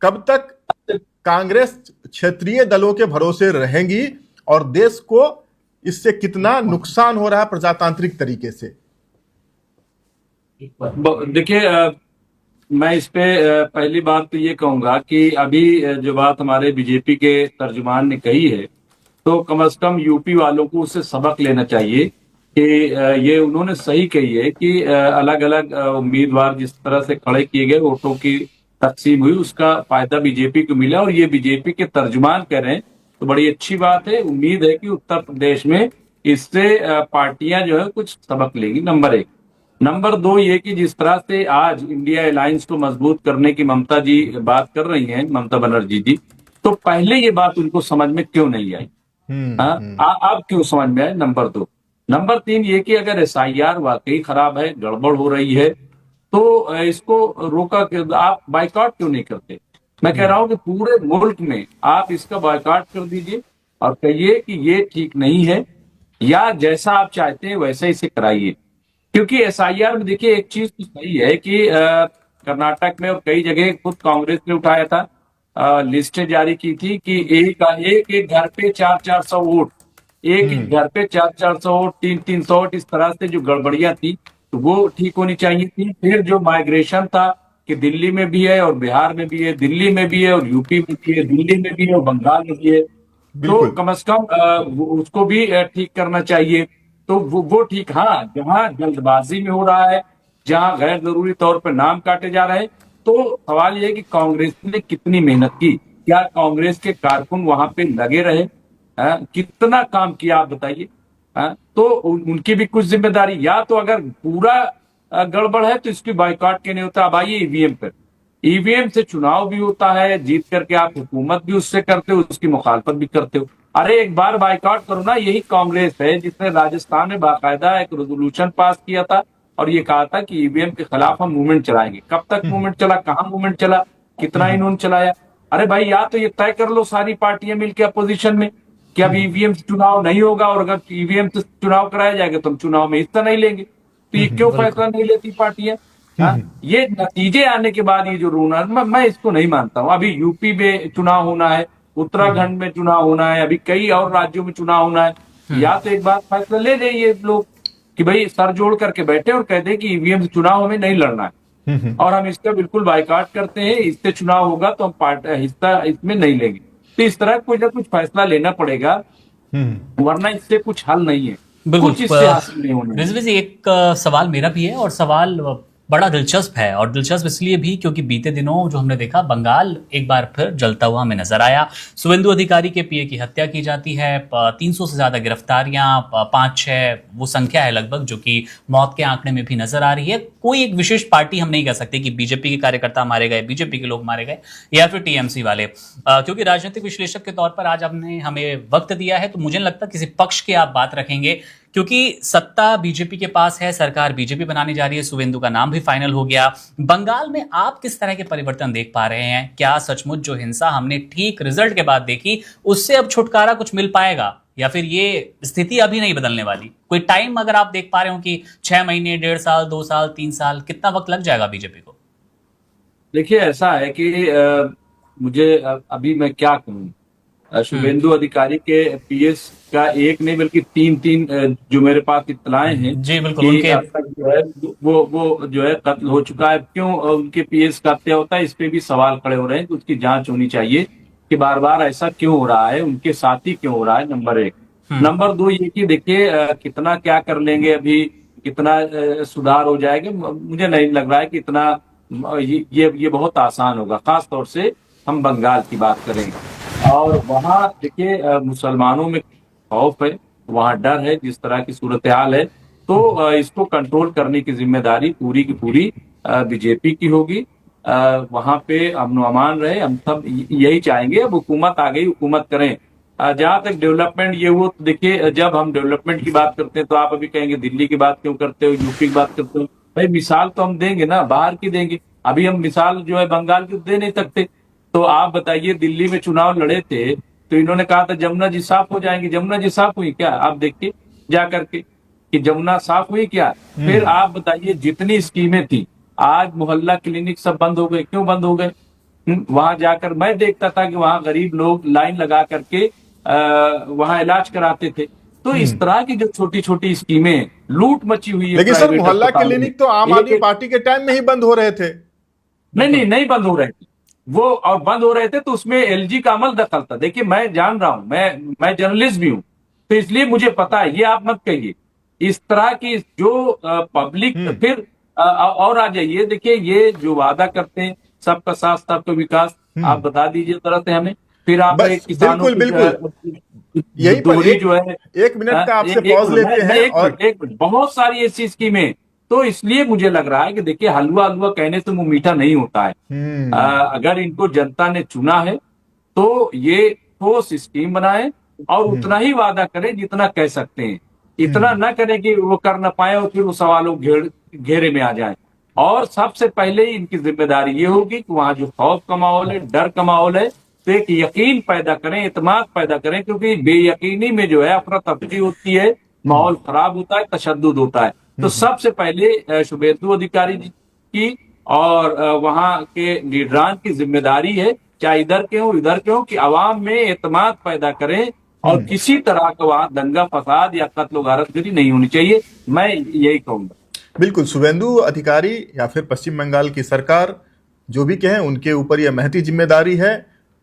कब तक कांग्रेस क्षेत्रीय दलों के भरोसे रहेंगी और देश को इससे कितना नुकसान हो रहा है प्रजातांत्रिक तरीके से? देखिए, मैं इस पे पहली बात तो ये कहूंगा कि अभी जो बात हमारे बीजेपी के तर्जुमान ने कही है, तो कम से कम यूपी वालों को उससे सबक लेना चाहिए कि ये उन्होंने सही कही है कि अलग अलग उम्मीदवार जिस तरह से खड़े किए गए, वोटों की तकसीम हुई, उसका फायदा बीजेपी को मिला और ये बीजेपी के तर्जुमान कह रहे हैं, तो बड़ी अच्छी बात है। उम्मीद है कि उत्तर प्रदेश में इससे पार्टियां जो है कुछ सबक लेंगी, नंबर 1। नंबर 2 ये कि जिस तरह से आज इंडिया अलायंस को मजबूत करने की ममता जी बात कर रही हैं, ममता बनर्जी जी, तो पहले ये बात उनको समझ में क्यों नहीं आई? अब क्यों समझ में आई? नंबर 2, नंबर 3 ये कि अगर SIR वाकई खराब है, गड़बड़ हो रही है, तो इसको रोका क्यों, आप बाइकआउट क्यों नहीं करते? मैं कह रहा हूं कि पूरे मुल्क में आप इसका बाइकआउट कर दीजिए और कहिए कि ये ठीक नहीं है, या जैसा आप चाहते हैं वैसा इसे कराइए। क्योंकि SIR में देखिए एक चीज तो सही है कि कर्नाटक में और कई जगह खुद कांग्रेस ने उठाया था, लिस्टें जारी की थी कि एक घर पे 400-400 वोट, एक ही घर पे 400-400 वोट, 300-300 वोट, इस तरह से जो गड़बड़ियां थी तो वो ठीक होनी चाहिए थी। फिर जो माइग्रेशन था कि दिल्ली में भी है और बिहार में भी है, दिल्ली में भी है और यूपी में भी है, दिल्ली में भी है और बंगाल में भी है, तो बिल्कुल। कम से कम उसको भी ठीक करना चाहिए। तो वो ठीक, हाँ, जहां जल्दबाजी में हो रहा है, जहां गैर जरूरी तौर पर नाम काटे जा रहे हैं, तो सवाल यह है कि कांग्रेस ने कितनी मेहनत की, क्या कांग्रेस के कारकुन वहां पे लगे रहे, कितना काम किया आप बताइए। तो उनकी भी कुछ जिम्मेदारी, या तो अगर पूरा गड़बड़ है तो इसकी बाइकआउट के नहीं होता। अब आइए ईवीएम पर, ईवीएम से चुनाव भी होता है, जीत करके आप हुकूमत भी उससे करते हो, उसकी मुखालफत भी करते हो। अरे एक बार बाइकआउट करो ना। यही कांग्रेस है जिसने राजस्थान में बाकायदा एक रेजोल्यूशन पास किया था और ये कहा था कि ईवीएम के खिलाफ हम मूवमेंट चलाएंगे। कब तक मूवमेंट चला, कहां मूवमेंट चला, कितना इन्होंने चलाया? अरे भाई, या तो ये तय कर लो सारी पार्टियां मिलकर अपोजिशन में कि अब ईवीएम से चुनाव नहीं होगा, और अगर ईवीएम से चुनाव कराया जाएगा तो हम चुनाव में हिस्सा नहीं लेंगे। तो ये क्यों फैसला नहीं लेती पार्टियां? ये नतीजे आने के बाद ये जो रोना, मैं इसको नहीं मानता हूं। अभी यूपी में चुनाव होना है, उत्तराखंड में चुनाव होना है, अभी कई और राज्यों में चुनाव होना है। या तो एक बार फैसला ले लें ये लोग कि भाई सर जोड़ करके बैठे और कह दे कि ईवीएम से चुनाव हमें नहीं लड़ना है और हम इसका बिल्कुल बाइकआउट करते हैं, इससे चुनाव होगा तो हम हिस्सा इसमें नहीं लेंगे। तो इस तरह कोई ना कुछ फैसला लेना पड़ेगा, वरना इससे कुछ हल नहीं है, बिल्कुल। कुछ इससे हासिल नहीं होना है। रिजवी जी, एक सवाल मेरा भी है और सवाल बड़ा दिलचस्प है, और दिलचस्प इसलिए भी क्योंकि बीते दिनों जो हमने देखा, बंगाल एक बार फिर जलता हुआ हमें नजर आया। शुवेंदु अधिकारी के पीए की हत्या की जाती है, 300 से ज्यादा गिरफ्तारियां, 5-6 वो संख्या है लगभग जो कि मौत के आंकड़े में भी नजर आ रही है। कोई एक विशेष पार्टी हम नहीं कह सकते कि बीजेपी के कार्यकर्ता मारे गए, बीजेपी के लोग मारे गए या फिर टीएमसी वाले, क्योंकि राजनीतिक विश्लेषक के तौर पर आज आपने हमें वक्त दिया है तो मुझे नहीं लगता किसी पक्ष की आप बात रखेंगे, क्योंकि सत्ता बीजेपी के पास है, सरकार बीजेपी बनाने जा रही है, शुवेंदु का नाम भी फाइनल हो गया। बंगाल में आप किस तरह के परिवर्तन देख पा रहे हैं? क्या सचमुच जो हिंसा हमने ठीक रिजल्ट के बाद देखी उससे अब छुटकारा कुछ मिल पाएगा, या फिर ये स्थिति अभी नहीं बदलने वाली? कोई टाइम अगर आप देख पा रहे हो कि 6 महीने, 1.5 साल, 2 साल, 3 साल, कितना वक्त लग जाएगा बीजेपी को? देखिए ऐसा है कि मुझे अभी मैं क्या कहूँ, शुभेंदु अधिकारी के पीएस का एक नहीं बल्कि 3 जो मेरे पास इत्तलाएं हैं जी बिल्कुल, कि उनके अब तक जो है वो जो है कत्ल हो चुका है। क्यों उनके पीएस का हत्या होता है, इस पे भी सवाल खड़े हो रहे हैं कि उसकी जांच होनी चाहिए कि बार बार ऐसा क्यों हो रहा है, उनके साथी क्यों हो रहा है, नंबर 1। नंबर 2 ये कि देखिए कितना क्या कर लेंगे अभी, कितना सुधार हो जाएगा, मुझे नहीं लग रहा है कि इतना ये बहुत आसान होगा। खास तौर से हम बंगाल की बात करेंगे और वहां देखिए मुसलमानों में खौफ है, वहां डर है, जिस तरह की सूरत हाल है, तो इसको कंट्रोल करने की जिम्मेदारी पूरी की पूरी बीजेपी की होगी। वहां पे अमन अमान रहे, हम सब यही चाहेंगे। अब हुकूमत आ गई, हुकूमत करें। जहां तक डेवलपमेंट ये वो, तो देखिए जब हम डेवलपमेंट की बात करते हैं तो आप अभी कहेंगे दिल्ली की बात क्यों करते हो, यूपी की बात करते हो। भाई मिसाल तो हम देंगे ना, बाहर की देंगे। अभी हम मिसाल जो है बंगाल की दे नहीं सकते। तो आप बताइए, दिल्ली में चुनाव लड़े थे तो इन्होंने कहा था जमुना जी साफ हो जाएंगी, जमुना जी साफ हुई क्या? आप देखिए जा करके कि जमुना साफ हुई क्या। फिर आप बताइए जितनी स्कीमें थी, आज मोहल्ला क्लिनिक सब बंद हो गए। क्यों बंद हो गए? वहां जाकर मैं देखता था कि वहां गरीब लोग लाइन लगा करके वहां इलाज कराते थे। तो इस तरह की जो छोटी छोटी स्कीमें, लूट मची हुई है। लेकिन सर मोहल्ला क्लिनिक तो आम आदमी पार्टी के टाइम में ही बंद हो रहे थे। नहीं बंद हो रहे थे वो, और बंद हो रहे थे तो उसमें एलजी का अमल दखल था। देखिए मैं जान रहा हूं, मैं जर्नलिस्ट भी हूं, तो इसलिए मुझे पता है। ये आप मत कहिए इस तरह की जो पब्लिक। फिर और आ जाइए, देखिए ये जो वादा करते हैं सबका साथ सबका विकास, आप बता दीजिए तरह से हमें। फिर आप किसानों बिल्कुल यही दोहरी जो है, 1 मिनट का आपसे पॉज लेते हैं और एक बहुत सारी ऐसी स्कीमें। तो इसलिए मुझे लग रहा है कि देखिए हलवा हलवा कहने से मुंह मीठा नहीं होता है। अगर इनको जनता ने चुना है तो ये ठोस स्कीम बनाए और उतना ही वादा करें जितना कह सकते हैं। इतना न करें कि वो कर न पाए और फिर वो सवालों घेरे में आ जाए। और सबसे पहले इनकी जिम्मेदारी ये होगी कि वहां जो खौफ का माहौल है, डर का माहौल है, तो एक यकीन पैदा करें, इत्मीनान पैदा करें, क्योंकि बेयकीनी में जो है अफरा तफरी होती है, माहौल खराब होता है, तशद्दुद होता है। तो सबसे पहले शुभेंदु अधिकारी जी की और वहां के लीडरान की जिम्मेदारी है, चाहे इधर के हो इधर के हो, कि अवाम में एतमाद पैदा करें और किसी तरह का वहां दंगा फसाद या कत्ल गारतगिरी नहीं होनी चाहिए। मैं यही कहूंगा। बिल्कुल, शुभेंदु अधिकारी या फिर पश्चिम बंगाल की सरकार जो भी कहें, उनके ऊपर यह महती जिम्मेदारी है।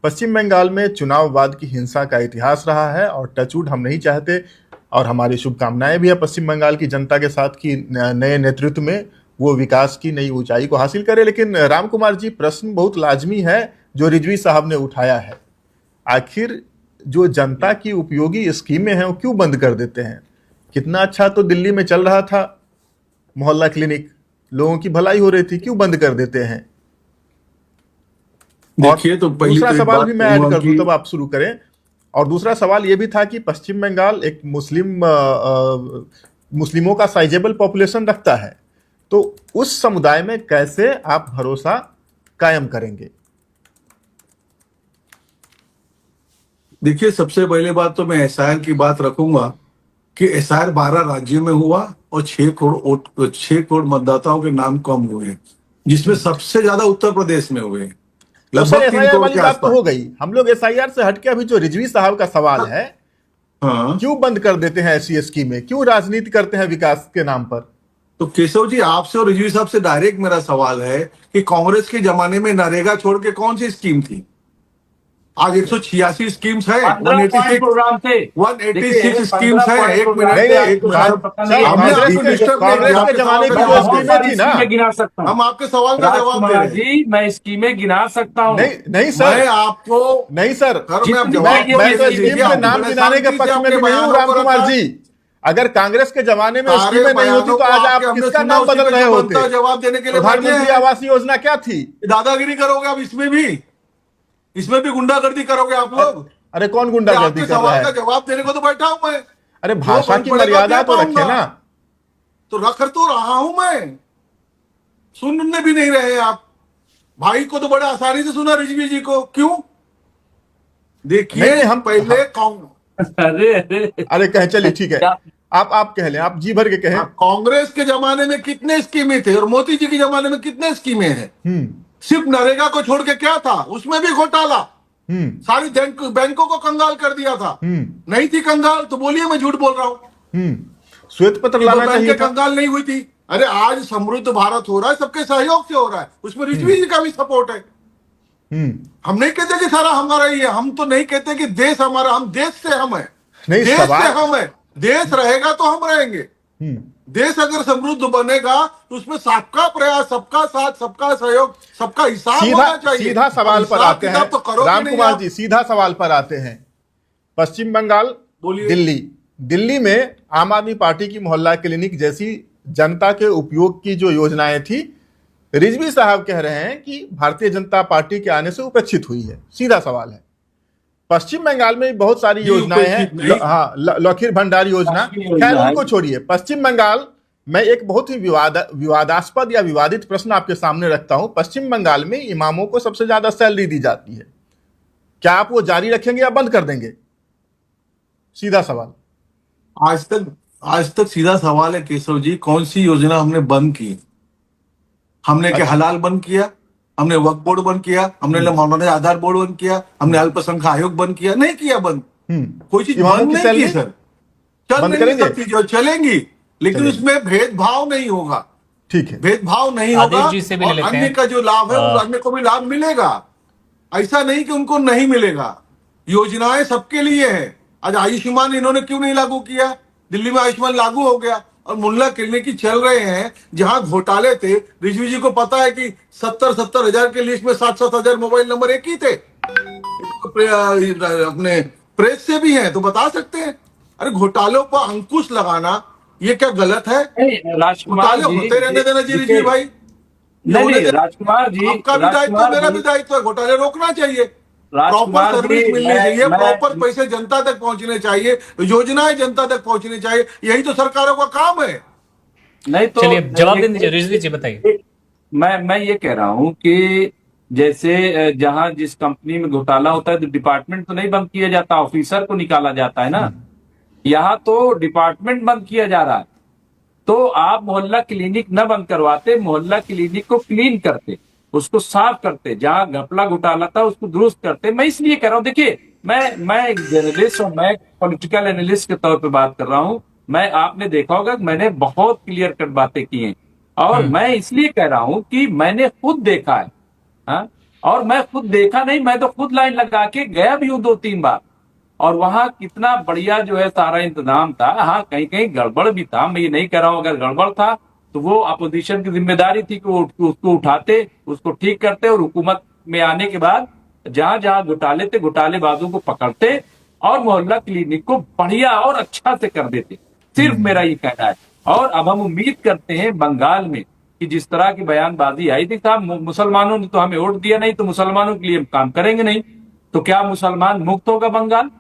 पश्चिम बंगाल में चुनाव बाद की हिंसा का इतिहास रहा है और टचवुड हम नहीं चाहते, और हमारी शुभकामनाएं भी है पश्चिम बंगाल की जनता के साथ कि नए नेतृत्व में वो विकास की नई ऊंचाई को हासिल करे। लेकिन राम कुमार जी, प्रश्न बहुत लाजमी है जो रिजवी साहब ने उठाया है। आखिर जो जनता की उपयोगी स्कीमें हैं वो क्यों बंद कर देते हैं? कितना अच्छा तो दिल्ली में चल रहा था मोहल्ला क्लिनिक, लोगों की भलाई हो रही थी, क्यों बंद कर देते हैं? देखिए, तो पहली दूसरा तो एक सवाल बात भी मैं ऐड कहूंगा कर दूं कि तब आप शुरू करें। और दूसरा सवाल यह भी था कि पश्चिम बंगाल एक मुस्लिमों का साइजेबल पॉपुलेशन रखता है, तो उस समुदाय में कैसे आप भरोसा कायम करेंगे? देखिए, सबसे पहले बात तो मैं एसआईआर की बात रखूंगा कि एसआईआर 12 राज्यों में हुआ और 6 करोड़ मतदाताओं के नाम कम हुए, जिसमें सबसे ज्यादा उत्तर प्रदेश में हुए, तो लगभग सर 3 एसआईआर करोड़ वाली के बात तो आसपास। हो गई। हम लोग एसआईआर से हटके अभी जो रिजवी साहब का सवाल है, हाँ, क्यों बंद कर देते हैं ऐसी स्कीमें? क्यों राजनीति करते हैं विकास के नाम पर? तो केशव जी, आपसे और रिजवी साहब से डायरेक्ट मेरा सवाल है कि कांग्रेस के जमाने में नरेगा छोड़ के कौन सी स्कीम थी? आज 186 स्कीम्स है, 186 प्रोग्राम थे, 186 स्कीम्स है। एक मिनट, नहीं, एक मिनट, कांग्रेस के जमाने की जो स्कीमें थी ना, मैं गिना सकता हूँ। हम आपके सवाल का जवाब दे राजकुमार रहे हैं। जी, मैं स्कीमें गिना सकता हूँ। नहीं सर, मैं आपको नहीं सर, मैं अब जितनी जवाब मैं मैं तो ये स्कीम के नाम गिनाने के पक्ष में भी नहीं हूँ राम कुमार जी। अगर कांग्रेस के जमाने में स्कीमें नहीं होती तो आज आप किसका नाम बदल रहे होते? जवाब देने के लिए प्रधानमंत्री आवास योजना क्या थी? दादागिरी करोगे आप? इसमें भी गुंडागर्दी करोगे आप लोग? अरे कौन गुंडागर्दी आपके कर रहा सवाल का है? जवाब देने को तो बैठा हूं मैं। अरे भाषा की मर्यादा तो रखे ना। तो रख तो रहा हूं मैं, सुनने भी नहीं रहे आप। भाई को तो बड़े आसानी से सुना, रिजवी जी को क्यों? देखिए, नहीं, हम पहले अरे कहे, चलिए ठीक है, आप कह लें, आप जी भर के कहें। कांग्रेस के जमाने में कितने स्कीमें थे और मोदी जी के जमाने में कितने स्कीमें हैं? सिर्फ नरेगा को छोड़ के क्या था? उसमें भी घोटाला, सारी बैंकों को कंगाल कर दिया था। नहीं थी कंगाल तो बोलिए मैं झूठ बोल रहा हूं। श्वेत पत्र लाना चाहिए था। कंगाल नहीं हुई थी। अरे आज समृद्ध भारत हो रहा है, सबके सहयोग से हो रहा है, उसमें रिजवी जी का भी सपोर्ट है। हम नहीं कहते कि सारा हमारा ही है, हम तो नहीं कहते कि देश हमारा, हम देश से हम है, नहीं, देश से हम है। देश रहेगा तो हम रहेंगे। देश अगर समृद्ध बनेगा तो उसमें सबका प्रयास, सबका साथ, सबका सहयोग, सबका हिसाब होना चाहिए। सीधा सवाल पर आते हैं तो राम कुमार जी, सीधा सवाल पर आते हैं। पश्चिम बंगाल, दिल्ली में आम आदमी पार्टी की मोहल्ला क्लिनिक जैसी जनता के उपयोग की जो योजनाएं थी, रिजवी साहब कह रहे हैं कि भारतीय जनता पार्टी के आने से उपेक्षित हुई है। सीधा सवाल है। पश्चिम बंगाल में बहुत सारी योजनाएं हैं, हाँ, लखीर भंडार योजना, खैर उनको छोड़िए। पश्चिम बंगाल में एक बहुत ही विवादास्पद या विवादित प्रश्न आपके सामने रखता हूं। पश्चिम बंगाल में इमामों को सबसे ज्यादा सैलरी दी जाती है, क्या आप वो जारी रखेंगे या बंद कर देंगे? सीधा सवाल। आज तक सीधा सवाल है केशव जी, कौन सी योजना हमने बंद की? हमने क्या हलाल बंद किया? हमने वक्फ बोर्ड बंद किया? हमने मौलाना आधार बोर्ड बंद किया? हमने अल्पसंख्यक आयोग बंद किया? नहीं किया बंद। कोई चीज बंद नहीं की सर। चल नहीं सकती, जो चलेंगी, लेकिन उसमें भेदभाव नहीं होगा। ठीक है, भेदभाव नहीं होगा जी से भी और अन्य का जो लाभ है वो अन्य को भी लाभ मिलेगा। ऐसा नहीं कि उनको नहीं मिलेगा। योजनाएं सबके लिए है। आज आयुष्मान इन्होंने क्यों नहीं लागू किया? दिल्ली में आयुष्मान लागू हो गया और मुल्ला क्लिनिक ही चल रहे हैं जहां घोटाले थे। रिजवी जी को पता है कि 70 हजार के लिस्ट में 7 हजार मोबाइल नंबर एक ही थे। अपने प्रेस से भी हैं तो बता सकते हैं। अरे घोटालों पर अंकुश लगाना ये क्या गलत है? राजकुमार जी, होते रहने देना जी रिजवी भाई। नहीं, राजकुमार जी, आपका भी दायित्व, मेरा भी दायित्व है, घोटाले रोकना चाहिए। प्रॉपर सर्विस मिलनी चाहिए, मैं प्रॉपर पैसे जनता तक पहुंचने चाहिए, योजनाएं जनता तक पहुंचनी चाहिए, यही तो सरकारों का काम है। नहीं तो चलिए जवाब दे दीजिए रिजवी जी, बताइए। मैं ये कह रहा हूं कि जैसे जहां जिस कंपनी में घोटाला होता है तो डिपार्टमेंट तो नहीं बंद किया जाता, ऑफिसर को निकाला जाता है ना। यहाँ तो डिपार्टमेंट बंद किया जा रहा है। तो आप मोहल्ला क्लिनिक न बंद करवाते, मोहल्ला क्लिनिक को क्लीन करते, उसको साफ करते, जहां घपला घोटाला था उसको दुरुस्त करते। मैं इसलिए कह रहा हूं, देखिए मैं एक जर्नलिस्ट हूं, मैं पॉलिटिकल एनालिस्ट के तौर पे बात कर रहा हूं। मैं आपने देखा होगा कि मैंने बहुत क्लियर कट बातें की हैं, और मैं इसलिए कह रहा हूं कि मैंने खुद देखा है। हाँ? और मैं खुद देखा नहीं, मैं तो खुद लाइन लगा के गया भी हूं 2-3 बार, और वहां कितना बढ़िया जो है सारा इंतजाम था। हाँ, कहीं कहीं गड़बड़ भी था, मैं ये नहीं कह रहा हूं, अगर गड़बड़ था तो वो अपोजिशन की जिम्मेदारी थी कि वो उसको उठाते, उसको ठीक करते, और हुकूमत में आने के बाद जहां जहां घोटाले थे घोटालेबाजों को पकड़ते और मोहल्ला क्लिनिक को बढ़िया और अच्छा से कर देते। सिर्फ मेरा ये कहना है। और अब हम उम्मीद करते हैं बंगाल में कि जिस तरह की बयानबाजी आई थी, साहब मुसलमानों ने तो हमें वोट दिया नहीं, तो मुसलमानों के लिए हम काम करेंगे नहीं, तो क्या मुसलमान मुक्त होगा बंगाल?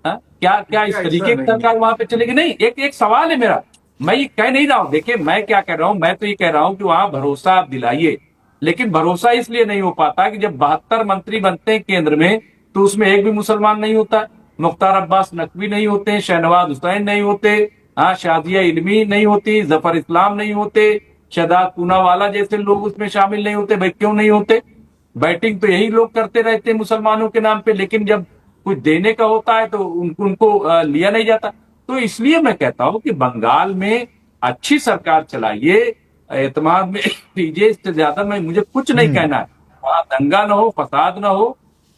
हाँ? क्या इस तरीके की सरकार वहां पे चलेगी? नहीं, एक सवाल है मेरा, मैं ये कह नहीं रहा हूं। देखिए मैं क्या कह रहा हूं, मैं तो ये कह रहा हूं कि वहां भरोसा आप दिलाइए, लेकिन भरोसा इसलिए नहीं हो पाता कि जब 72 मंत्री बनते हैं केंद्र में तो उसमें एक भी मुसलमान नहीं होता। मुख्तार अब्बास नकवी नहीं होते, शहनवाज हुसैन नहीं होते, हाँ, शादिया इल्मी नहीं होती, जफर इस्लाम नहीं होते, शहजाद पूनावाला जैसे लोग उसमें शामिल नहीं होते। भाई क्यों नहीं होते? बैटिंग तो यही लोग करते रहते हैं मुसलमानों के नाम पे, लेकिन जब कुछ देने का होता है तो उनको लिया नहीं जाता। तो इसलिए मैं कहता हूं कि बंगाल में अच्छी सरकार चलाइए, एतमाद में दीजिए, इससे ज्यादा मुझे कुछ नहीं कहना है। वहां दंगा ना हो, फसाद ना हो,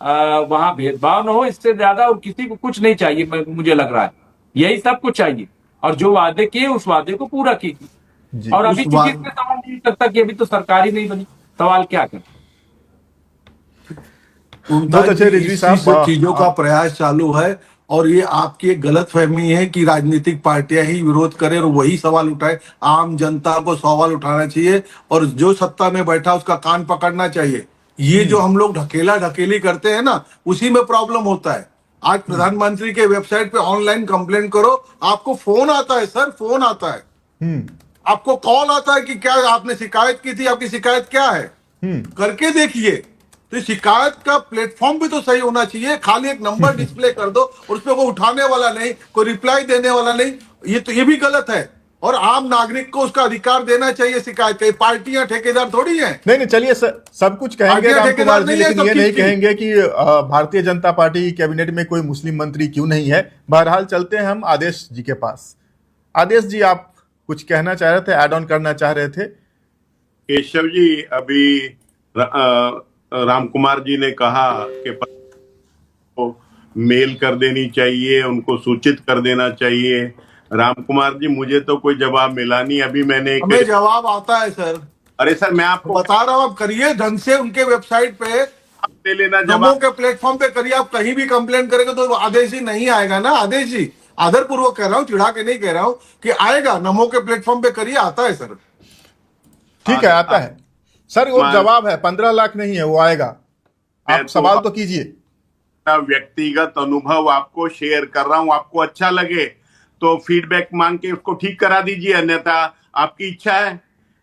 वहां भेदभाव ना हो, इससे ज्यादा और किसी को कुछ नहीं चाहिए। मुझे लग रहा है यही सब कुछ चाहिए, और जो वादे किए उस वादे को पूरा कीजिए। और अभी किसी से सवाल नहीं करता कि अभी तो सरकार ही नहीं बनी, सवाल क्या करें? बहुत अच्छे रिजवी साहब, सब चीजों का प्रयास चालू है, और ये आपकी एक गलत फहमी है कि राजनीतिक पार्टियां ही विरोध करें और वही सवाल उठाए। आम जनता को सवाल उठाना चाहिए, और जो सत्ता में बैठा उसका कान पकड़ना चाहिए। ये जो हम लोग ढकेला ढकेली करते हैं ना, उसी में प्रॉब्लम होता है। आज प्रधानमंत्री के वेबसाइट पे ऑनलाइन कंप्लेंट करो, आपको फोन आता है सर, फोन आता है, आपको कॉल आता है कि क्या आपने शिकायत की थी, आपकी शिकायत क्या है, करके देखिए। तो शिकायत का प्लेटफॉर्म भी तो सही होना चाहिए। खाली एक नंबर डिस्प्ले कर दो और उसमें कोई उठाने वाला नहीं, कोई रिप्लाई देने वाला नहीं, ये भी गलत है। और आम नागरिक को उसका अधिकार देना चाहिए शिकायत का। पार्टियां ठेकेदार थोड़ी हैं। नहीं चलिए सब कुछ कहेंगे राम कुमार जी, लेकिन ये नहीं कहेंगे कि भारतीय जनता पार्टी की कैबिनेट में कोई मुस्लिम मंत्री क्यों नहीं है। बहरहाल चलते हैं हम आदेश जी के पास। आदेश जी, आप कुछ कहना चाह रहे थे, ऐड ऑन करना चाह रहे थे। केशव जी, अभी राम कुमार जी ने कहा कि को मेल कर देनी चाहिए, उनको सूचित कर देना चाहिए। राम कुमार जी, मुझे तो कोई जवाब मिला नहीं। अभी मैंने हमें जवाब आता है सर। अरे सर, मैं आपको बता रहा हूं, आप करिए ढंग से, उनके वेबसाइट पे आप ले लेना नमो जवाब। के प्लेटफॉर्म पे करिए। आप कहीं भी कंप्लेंट करेंगे तो आदेश ही नहीं आएगा ना। आदेश जी, आदर पूर्वक कह रहा हूँ, चिढ़ा के नहीं कह रहा हूँ, कि आएगा। नमो के प्लेटफॉर्म पे करिए, आता है सर। ठीक है, आता है सर। वो जवाब है 15 लाख नहीं है, वो आएगा। आप सवाल तो कीजिए। व्यक्तिगत अनुभव आपको शेयर कर रहा हूं, आपको अच्छा लगे तो फीडबैक मांग के उसको ठीक करा दीजिए, अन्यथा आपकी इच्छा है।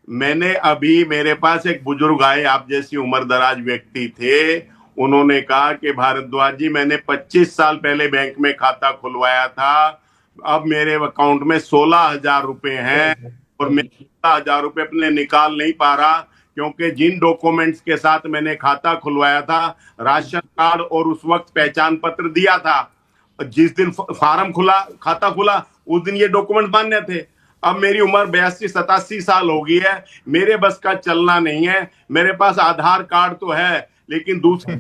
मेरे पास एक बुजुर्ग आए, आप जैसी उम्र दराज व्यक्ति थे। उन्होंने कहा कि भारद्वाज जी, मैंने 25 साल पहले बैंक में खाता खुलवाया था, अब मेरे अकाउंट में 16,000 रुपए हैं और मैं 16,000 रुपए अपने निकाल नहीं पा रहा, क्योंकि जिन डॉक्यूमेंट्स के साथ मैंने खाता खुलवाया था, राशन कार्ड और उस वक्त पहचान पत्र दिया था, जिस दिन फार्म खुला, खाता खुला, उस दिन ये डॉक्यूमेंट मान्य थे। अब मेरी उम्र 82-87 साल हो गई है, मेरे बस का चलना नहीं है। मेरे पास आधार कार्ड तो है, लेकिन दूसरे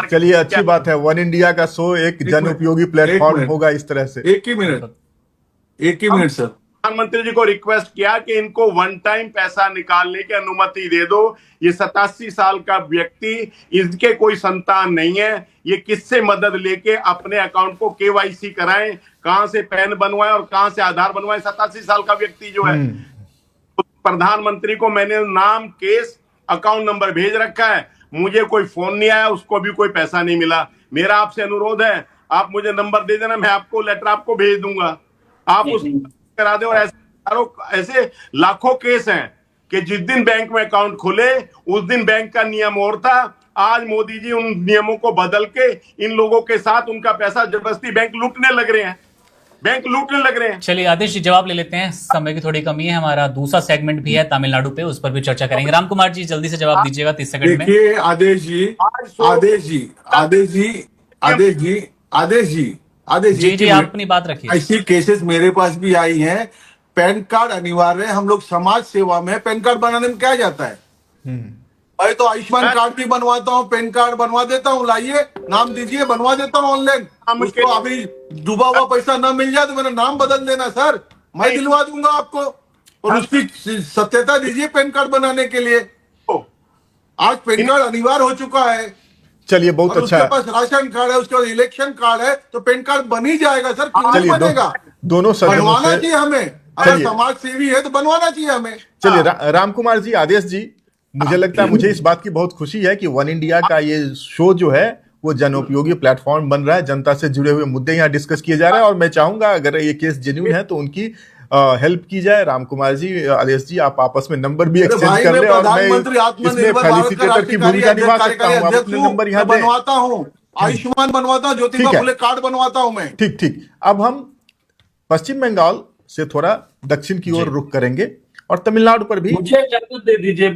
चलिए, अच्छी बात है। वन इंडिया का शो एक जन उपयोगी प्लेटफॉर्म होगा इस तरह से। एक ही मिनट सर। प्रधानमंत्री जी को रिक्वेस्ट किया कि इनको वन टाइम पैसा निकालने की अनुमति दे दो। ये 87 साल का व्यक्ति, इसके कोई संतान नहीं है, ये किससे मदद लेके अपने अकाउंट को केवाईसी कराएं, कहां से पैन बनवाएं और कहां से आधार बनवाएं। 87 साल का व्यक्ति जो है, तो प्रधानमंत्री को मैंने नाम, केस, अकाउंट नंबर भेज रखा है। मुझे कोई फोन नहीं आया, उसको भी कोई पैसा नहीं मिला। मेरा आपसे अनुरोध है, आप मुझे नंबर दे देना, मैं आपको लेटर आपको भेज दूंगा, आप उसको करा दे। और ऐसे लाखों केस हैं कि जिस दिन बैंक में अकाउंट खोले उस दिन बैंक का नियम और था। आज मोदी जी उन नियमों को बदल के इन लोगों के साथ उनका पैसा जबरदस्ती बैंक लूटने लग रहे हैं। चलिए आदेश जी जवाब ले लेते हैं, समय की थोड़ी कमी है, हमारा दूसरा सेगमेंट भी है तमिलनाडु पे, उस पर भी चर्चा करेंगे। राम कुमार जी जल्दी से जवाब दीजिएगा 30 सेकंड में। देखिए आदेश जी, आदेश जी, आदेश जी, आदेश जी, आदेश जी, आदेश जी जी आप अपनी बात रखिए। ऐसी केसेस मेरे पास भी आई हैं। पैन कार्ड अनिवार्य है, हम लोग समाज सेवा में पैन कार्ड बनाने में क्या जाता है। मैं तो आयुष्मान कार्ड भी बनवाता हूँ, पैन कार्ड बनवा देता हूँ, लाइए नाम दीजिए, बनवा देता हूँ ऑनलाइन। उसको अभी डूबा हुआ पैसा न मिल जाए तो मेरा नाम बदल देना सर, मैं दिलवा दूंगा आपको। और उसकी सत्यता दीजिए पैन कार्ड बनाने के लिए। आज पैन कार्ड अनिवार्य हो चुका है। चलिए बहुत और अच्छा उसके पास राशन कार्ड है, उसके पास इलेक्शन कार्ड है, तो पैन कार्ड बन ही जाएगा सर, क्यों नहीं चलिए बनेगा। दोनों सदनों बनवाना से चाहिए हमें, अगर समाज सेवी है तो बनवाना चाहिए हमें। चलिए राम कुमार जी, आदेश जी, मुझे लगता है, मुझे इस बात की बहुत खुशी है कि वन इंडिया का ये शो जो है वो जनोपयोगी प्लेटफॉर्म बन रहा है, जनता से जुड़े हुए मुद्दे यहाँ डिस्कस किए जा रहे हैं। और मैं चाहूंगा अगर ये केस जेन्युइन है तो उनकी हेल्प की जाए। राम कुमार जी, आदेश जी, आप आपस में नंबर भी एक्सचेंज कर ले, और मैं इसमें फैसिलिटेटर की भूमिका निभा सकता हूँ। आप अपने नंबर यहाँ दें। बनवाता हूँ, आयुष्मान बनवाता हूँ, ज्योतिबा फुले कार्ड बनवाता हूँ मैं। ठीक। अब हम पश्चिम बंगाल से थोड़ा दक्षिण की ओर रुख करेंगे और तमिलनाडु पर भी। मुझे इजाजत दे दीजिए,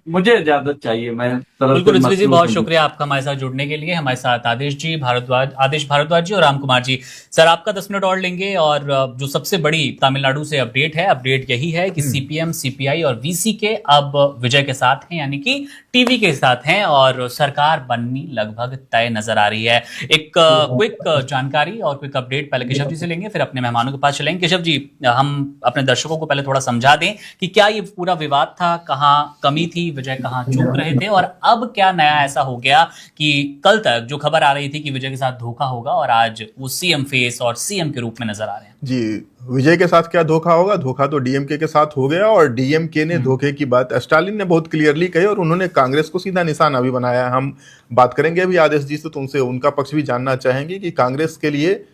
मुझे इजाजत चाहिए। मैं बिल्कुल ऋत्विज जी, बहुत शुक्रिया आपका हमारे साथ जुड़ने के लिए। हमारे साथ आदेश भारद्वाज जी और राम कुमार जी। सर आपका 10 मिनट और लेंगे, और जो सबसे बड़ी तमिलनाडु से अपडेट है, अपडेट यही है कि सीपीएम, सीपीआई और वीसी के अब विजय के साथ हैं, यानी कि टीवी के साथ हैं, और सरकार बननी लगभग तय नजर आ रही है। एक क्विक जानकारी और क्विक अपडेट पहले केशव जी से लेंगे, फिर अपने मेहमानों के पास चलेंगे। केशव जी, हम अपने दर्शकों को पहले थोड़ा समझा दें कि क्या ये पूरा विवाद था, कहां कमी थी, विजय कहां चूक रहे थे, और अब क्या नया ऐसा हो गया कि कल तक जो खबर आ रही थी कि विजय के साथ धोखा होगा, और आज वो सीएम फेस और सीएम के रूप में नजर आ रहे हैं। जी, विजय के साथ क्या धोखा होगा? धोखा तो डीएमके के साथ हो गया, और डीएमके ने धोखे की बात स्टालिन ने बहुत क्लियरली कही, और उन्होंने कांग्रेस को सीधा निशाना भी बनाया। हम बात करेंगे अभी आदेश जी से, तुमसे उनका पक्ष भी जानना चाहेंगे कि कांग्रेस के लिए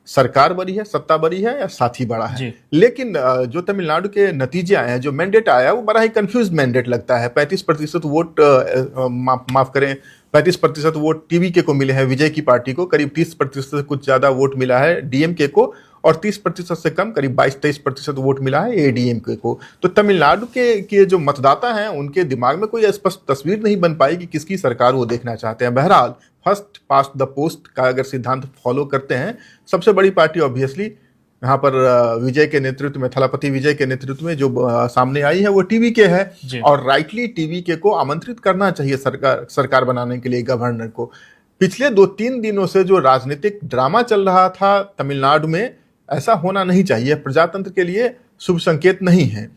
सरकार बड़ी है, सत्ता बड़ी है, या साथी बड़ा है। लेकिन जो तमिलनाडु के नतीजे आए हैं, जो मैंडेट आया, वो बड़ा ही कंफ्यूज मैंडेट लगता है। 35% वोट, माफ करें, 35% वोट टीवीके को मिले हैं, विजय की पार्टी को। करीब 30% से कुछ ज्यादा वोट मिला है डीएमके को, और 30% से कम करीब 22-23% वोट मिला है एडीएमके को। तो तमिलनाडु के जो मतदाता हैं, उनके दिमाग में कोई स्पष्ट तस्वीर नहीं बन पाई कि किसकी सरकार वो देखना चाहते हैं। बहरहाल फर्स्ट पास्ट द पोस्ट का अगर सिद्धांत फॉलो करते हैं, सबसे बड़ी पार्टी ऑब्वियसली यहाँ पर विजय के नेतृत्व में, थलापति विजय के नेतृत्व में जो सामने आई है, वो टीवीके है। और राइटली टीवीके को आमंत्रित करना चाहिए सरकार बनाने के लिए गवर्नर को। पिछले 2-3 दिनों से जो राजनीतिक ड्रामा चल रहा था तमिलनाडु में, ऐसा होना नहीं चाहिए, प्रजातंत्र के लिए शुभ संकेत नहीं है।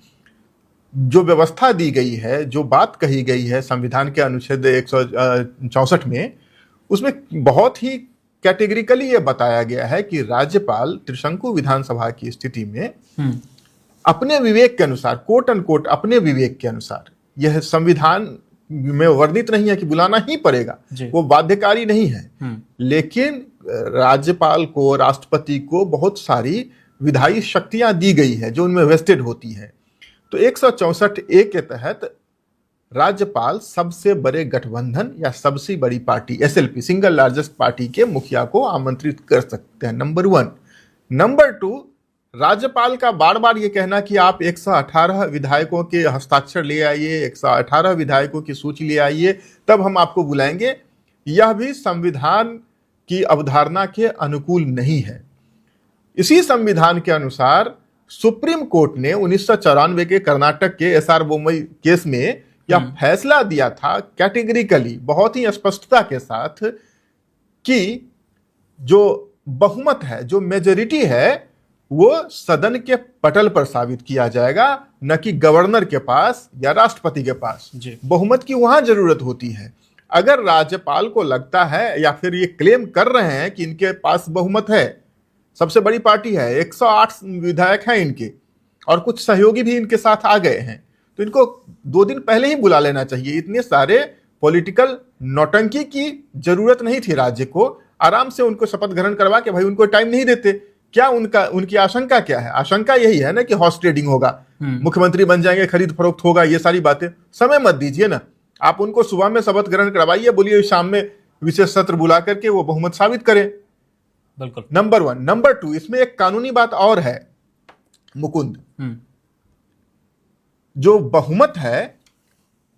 जो व्यवस्था दी गई है, जो बात कही गई है संविधान के अनुच्छेद 164 में, उसमें बहुत ही कैटेगरिकली ये बताया गया है कि राज्यपाल त्रिशंकु विधानसभा की स्थिति में अपने विवेक के अनुसार, कोट अनकोट अपने विवेक के अनुसार, यह संविधान में वर्णित नहीं है कि बुलाना ही पड़ेगा, वो बाध्यकारी नहीं है। लेकिन राज्यपाल को, राष्ट्रपति को बहुत सारी विधायी शक्तियां दी गई है जो उनमें वेस्टेड होती है। तो 164A के तहत राज्यपाल सबसे बड़े गठबंधन या सबसे बड़ी party SLP, single largest party के मुखिया को आमंत्रित कर सकते हैं, नंबर 1। नंबर 2, राज्यपाल का बार बार ये कहना कि आप 118 विधायकों के हस्ताक्षर ले आइए, 118 विधायकों की सूची ले आइए, तब हम आपको बुलाएंगे, यह भी संविधान की अवधारणा के अनुकूल नहीं है। इसी संविधान के अनुसार सुप्रीम कोर्ट ने 1994 के कर्नाटक के एसआर बोम्मई केस में यह फैसला दिया था कैटेगरिकली, बहुत ही स्पष्टता के साथ, कि जो बहुमत है, जो मेजोरिटी है, वो सदन के पटल पर साबित किया जाएगा, न कि गवर्नर के पास या राष्ट्रपति के पास। बहुमत की वहां जरूरत होती है। अगर राज्यपाल को लगता है, या फिर ये क्लेम कर रहे हैं कि इनके पास बहुमत है, सबसे बड़ी पार्टी है, 108 विधायक हैं इनके, और कुछ सहयोगी भी इनके साथ आ गए हैं, तो इनको 2 दिन पहले ही बुला लेना चाहिए। इतने सारे पॉलिटिकल नौटंकी की जरूरत नहीं थी राज्य को। आराम से उनको शपथ ग्रहण करवा के भाई उनको टाइम नहीं देते। क्या उनकी आशंका क्या है? आशंका यही है ना कि हॉर्स ट्रेडिंग होगा, मुख्यमंत्री बन जाएंगे, खरीद फरोख्त होगा, ये सारी बातें। समय मत दीजिए ना, आप उनको सुबह में शपथ ग्रहण करवाइए, बोलिए शाम में विशेष सत्र बुला करके वो बहुमत साबित करें। बिल्कुल। नंबर 1। नंबर 2, इसमें एक कानूनी बात और है मुकुंद। जो बहुमत है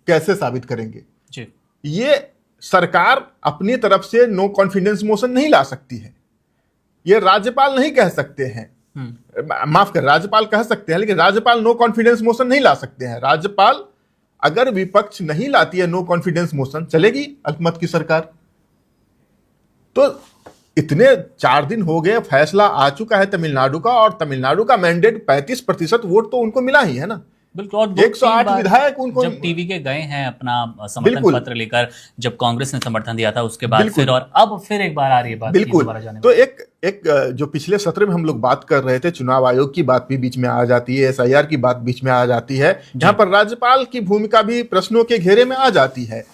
कैसे साबित करेंगे? जी। ये सरकार अपनी तरफ से नो कॉन्फिडेंस मोशन नहीं ला सकती है। ये राज्यपाल नहीं कह सकते हैं, माफ कर, राज्यपाल कह सकते हैं लेकिन राज्यपाल नो कॉन्फिडेंस मोशन नहीं ला सकते हैं। राज्यपाल अगर विपक्ष नहीं लाती है नो कॉन्फिडेंस मोशन, चलेगी अल्पमत की सरकार। तो इतने 4 दिन हो गए, फैसला आ चुका है तमिलनाडु का, और तमिलनाडु का मैंडेट 35% वोट तो उनको मिला ही है ना। बिल्कुल। और 108 विधायक उनको जब टीवी के गए हैं अपना समर्थन पत्र लेकर, जब कांग्रेस ने समर्थन दिया था उसके बाद फिर, और अब फिर एक बार आ रही है बात। बिल्कुल। तो एक जो पिछले सत्र में हम लोग बात कर रहे थे, चुनाव आयोग की बात भी बीच में आ जाती है, SIR की बात बीच में आ जाती है, जहां पर राज्यपाल की भूमिका भी प्रश्नों के घेरे में आ जाती है।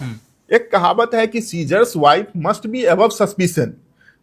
एक कहावत है कि seizures wife must be above suspicion.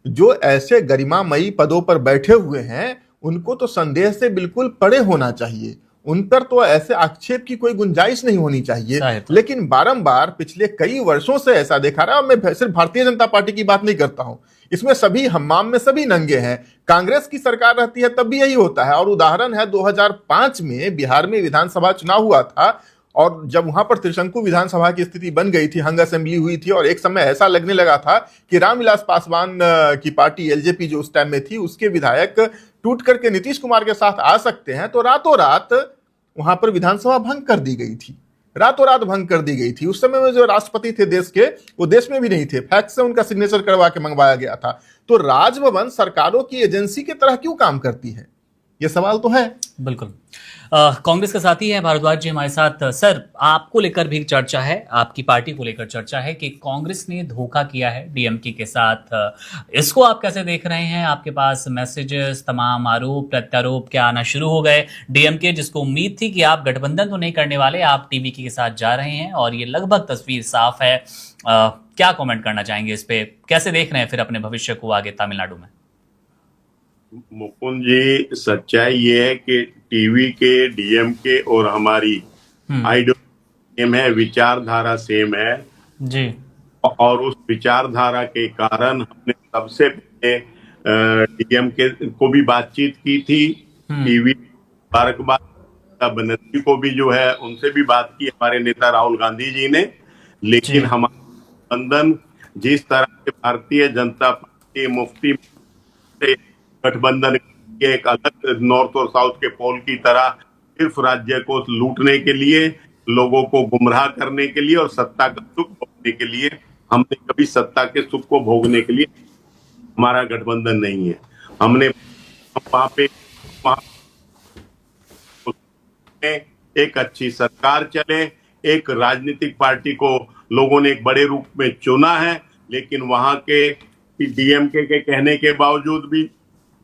जो ऐसे गरिमामयी पदों पर बैठे हुए हैं उनको तो संदेह से बिल्कुल परे होना चाहिए, उन पर तो ऐसे आक्षेप की कोई गुंजाइश नहीं होनी चाहिए। लेकिन बारंबार पिछले कई वर्षों से ऐसा देखा रहा। मैं सिर्फ भारतीय जनता पार्टी की बात नहीं करता हूं, इसमें सभी हम्माम में सभी नंगे हैं। कांग्रेस की सरकार रहती है तब भी यही होता है। और उदाहरण है 2005 में बिहार में विधानसभा चुनाव हुआ था, और जब वहां पर त्रिशंकु विधानसभा की स्थिति बन गई थी, हंग असेंबली हुई थी, और एक समय ऐसा लगने लगा था कि रामविलास पासवान की पार्टी LJP जो उस टाइम में थी, उसके विधायक टूट करके नीतीश कुमार के साथ आ सकते हैं, तो रातों रात वहां पर विधानसभा भंग कर दी गई थी। रातों रात भंग कर दी गई थी। उस समय में जो राष्ट्रपति थे देश के, वो देश में भी नहीं थे, फैक्स से उनका सिग्नेचर करवा के मंगवाया गया था। तो राजभवन सरकारों की एजेंसी की तरह क्यों काम करती है, ये सवाल तो है। बिल्कुल। कांग्रेस के साथी हैं भारद्वाज जी हमारे साथ। सर, आपको लेकर भी चर्चा है, आपकी पार्टी को लेकर चर्चा है कि कांग्रेस ने धोखा किया है DMK के साथ। इसको आप कैसे देख रहे हैं? आपके पास मैसेजेस, तमाम आरोप प्रत्यारोप क्या आना शुरू हो गए? DMK जिसको उम्मीद थी कि आप गठबंधन तो नहीं करने वाले, आप TVK के साथ जा रहे हैं, और ये लगभग तस्वीर साफ है। क्या कमेंट करना चाहेंगे इस पे? कैसे देख रहे हैं फिर अपने भविष्य को आगे तमिलनाडु में? मुकुंद जी, सच्चाई ये है कि TVK, DMK और हमारी आइडियोलॉजी सेम है, विचारधारा सेम है जी। और उस विचारधारा के कारण हमने सबसे पहले DMK को भी बातचीत की थी, TV बनर्जी को भी जो है उनसे भी बात की, हमारे नेता राहुल गांधी जी ने। लेकिन हमारा बंधन जिस तरह से भारतीय जनता पार्टी मुफ्ती से गठबंधन के एक अलग नॉर्थ और साउथ के पोल की तरह सिर्फ राज्य को लूटने के लिए, लोगों को गुमराह करने के लिए और सत्ता का सुख भोगने के लिए, हमने कभी सत्ता के सुख को भोगने के लिए हमारा गठबंधन नहीं है। हमने वहां पे एक अच्छी सरकार चले, एक राजनीतिक पार्टी को लोगों ने एक बड़े रूप में चुना है, लेकिन वहां के DMK के कहने के बावजूद भी,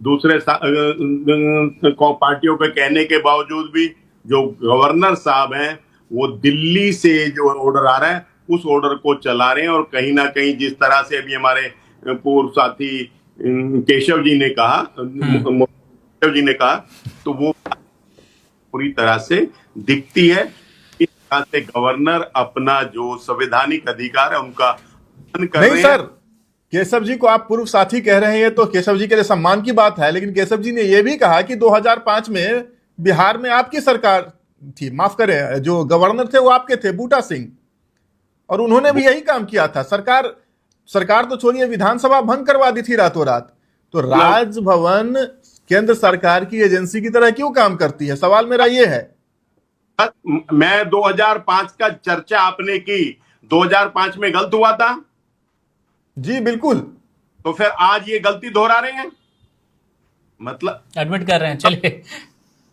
दूसरे पार्टियों के कहने के बावजूद भी, जो गवर्नर साहब हैं वो दिल्ली से जो ऑर्डर आ रहा है उस ऑर्डर को चला रहे हैं। और कहीं ना कहीं जिस तरह से अभी हमारे पूर्व साथी केशव जी ने कहा, तो वो पूरी तरह से दिखती है। इस तरह से गवर्नर अपना जो संवैधानिक अधिकार है उनका पालन कर रहे हैं। सर, केशव जी को आप पूर्व साथी कह रहे हैं तो केशव जी के लिए सम्मान की बात है, लेकिन केशव जी ने यह भी कहा कि 2005 में बिहार में आपकी सरकार थी, माफ करें, जो गवर्नर थे वो आपके थे, बूटा सिंह, और उन्होंने भी यही काम किया था। सरकार तो छोड़िए, विधानसभा भंग करवा दी थी रातों रात। तो राजभवन केंद्र सरकार की एजेंसी की तरह क्यों काम करती है, सवाल मेरा ये है। मैं 2005 का चर्चा आपने की, 2005 में गलत हुआ था जी बिल्कुल, तो फिर आज ये गलती दोहरा रहे हैं, मतलब एडमिट कर रहे हैं। चलिए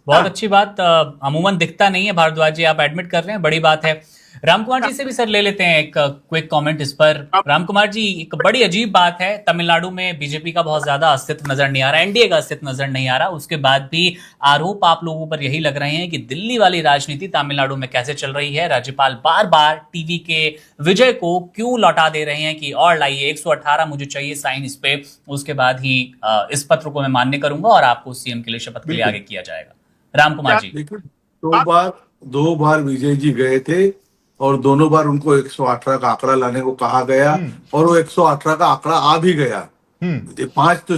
बहुत अच्छी बात। अमूमन दिखता नहीं है भारद्वाज जी, आप एडमिट कर रहे हैं, बड़ी बात है। रामकुमार जी से भी सर ले लेते हैं एक क्विक कमेंट इस पर। रामकुमार जी, एक बड़ी अजीब बात है, तमिलनाडु में बीजेपी का बहुत ज्यादा अस्तित्व नजर नहीं आ रहा, एनडीए का अस्तित्व नजर नहीं आ रहा। उसके बाद भी आरोप आप लोगों पर यही लग रहे हैं कि दिल्ली वाली राजनीति तमिलनाडु में कैसे चल रही है। राज्यपाल बार बार टीवी के विजय को क्यों लौटा दे रहे हैं कि और लाइए 118 मुझे चाहिए साइन इस पे, उसके बाद ही इस पत्र को मैं मान्य करूंगा और आपको सीएम के लिए शपथ के लिए आगे किया जाएगा। रामकुमार जी, देखिए, दो बार विजय जी गए थे और दोनों बार उनको 118 का आंकड़ा लाने को कहा गया और वो 118 का आंकड़ा आ भी गया। पांच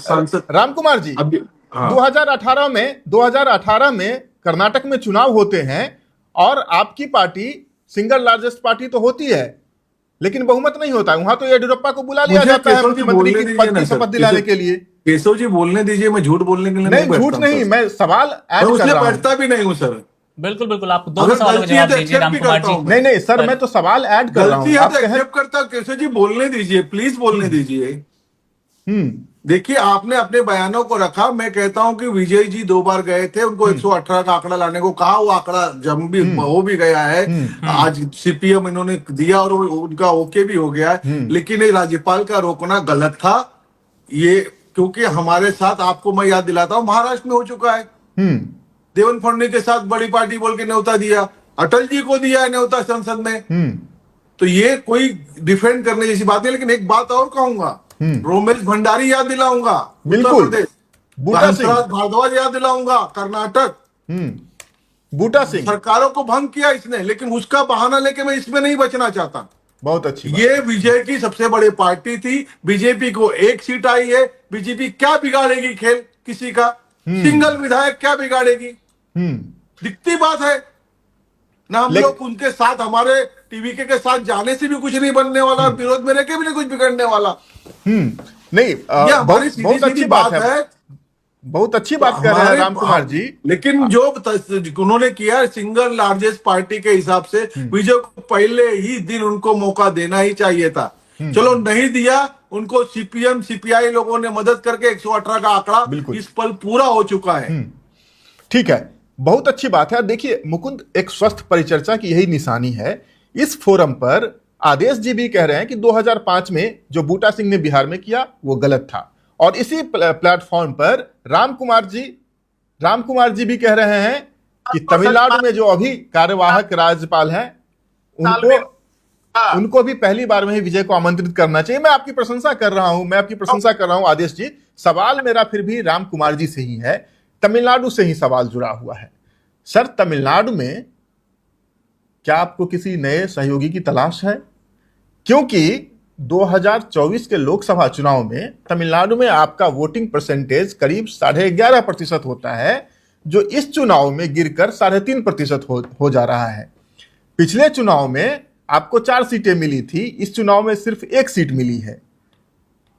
सांसद। रामकुमार जी, अब 2018 में कर्नाटक में चुनाव होते हैं और आपकी पार्टी सिंगल लार्जेस्ट पार्टी तो होती है, लेकिन बहुमत नहीं होता। वहां तो येडियुरप्पा को बुला लिया जाता है मुख्यमंत्री की पद की शपथ दिलाने के लिए। केशव जी बोलने दीजिए, मैं झूठ बोलने के लिए नहीं, झूठ नहीं, मैं सवाल ऐड कर रहा हूं। बैठता भी नहीं हूँ सर। बिल्कुल बिल्कुल, आप दोनों सवालों का जवाब दीजिए रामकुमार जी। नहीं सर, मैं तो सवाल ऐड कर रहा हूँ। गलती है तो एक्सेप्ट करता। केशव जी बोलने दीजिए, प्लीज बोलने दीजिए। देखिए, आपने अपने बयानों को रखा। मैं कहता हूं कि विजय जी 2 बार गए थे, उनको 118 का आंकड़ा लाने को कहा, वो आंकड़ा जम भी हो भी गया है। आज सीपीएम इन्होंने दिया और उनका ओके भी हो गया है। लेकिन ये राज्यपाल का रोकना गलत था ये, क्योंकि हमारे साथ, आपको मैं याद दिलाता हूं, महाराष्ट्र में हो चुका है। देवेंद्र फडणवीस के साथ बड़ी पार्टी बोल के न्योता दिया, अटल जी को दिया है न्योता संसद में। तो ये कोई डिफेंड करने जैसी बात नहीं। लेकिन एक बात और कहूंगा, रोमेश भंडारी याद दिलाऊंगा, बिल्कुल, बूटा सिंह भारद्वाज याद दिलाऊंगा, कर्नाटक, बूटा सिंह। सरकारों को भंग किया इसने, लेकिन उसका बहाना लेके मैं इसमें नहीं बचना चाहता। बहुत अच्छी बात। ये विजय की सबसे बड़ी पार्टी थी। बीजेपी को 1 सीट आई है। बीजेपी क्या बिगाड़ेगी खेल किसी का? सिंगल विधायक क्या बिगाड़ेगी? दिखती बात है ना। हम लोग उनके साथ, हमारे टीवीके के साथ जाने से भी कुछ नहीं बनने वाला, विरोध में रह के भी नहीं कुछ बिगड़ने वाला। नहीं, बहुत अच्छी बात है। बहुत अच्छी बात कर रहे हैं रामकुमार जी। लेकिन जो उन्होंने किया सिंगल लार्जेस्ट पार्टी के हिसाब से, विजय को पहले ही दिन उनको मौका देना ही चाहिए था। चलो नहीं दिया उनको, सीपीएम सीपीआई लोगों ने मदद करके 118 का आंकड़ा इस पल पूरा हो चुका है। ठीक है, बहुत अच्छी बात है। देखिए मुकुंद, एक स्वस्थ परिचर्चा की यही निशानी है। इस फोरम पर आदेश जी भी कह रहे हैं कि 2005 में जो बूटा सिंह ने बिहार में किया वो गलत था, और इसी प्लेटफॉर्म पर रामकुमार जी भी कह रहे हैं कि तमिलनाडु में जो अभी कार्यवाहक राज्यपाल हैं उनको भी पहली बार में ही विजय को आमंत्रित करना चाहिए। मैं आपकी प्रशंसा कर रहा हूं आदेश जी। सवाल मेरा फिर भी रामकुमार जी से ही है, तमिलनाडु से ही सवाल जुड़ा हुआ है। सर, तमिलनाडु में क्या आपको किसी नए सहयोगी की तलाश है? क्योंकि 2024 के लोकसभा चुनाव में तमिलनाडु में आपका वोटिंग परसेंटेज करीब 11.5% होता है, जो इस चुनाव में गिरकर 3.5% हो जा रहा है। पिछले चुनाव में आपको 4 सीटें मिली थी, इस चुनाव में सिर्फ 1 सीट मिली है।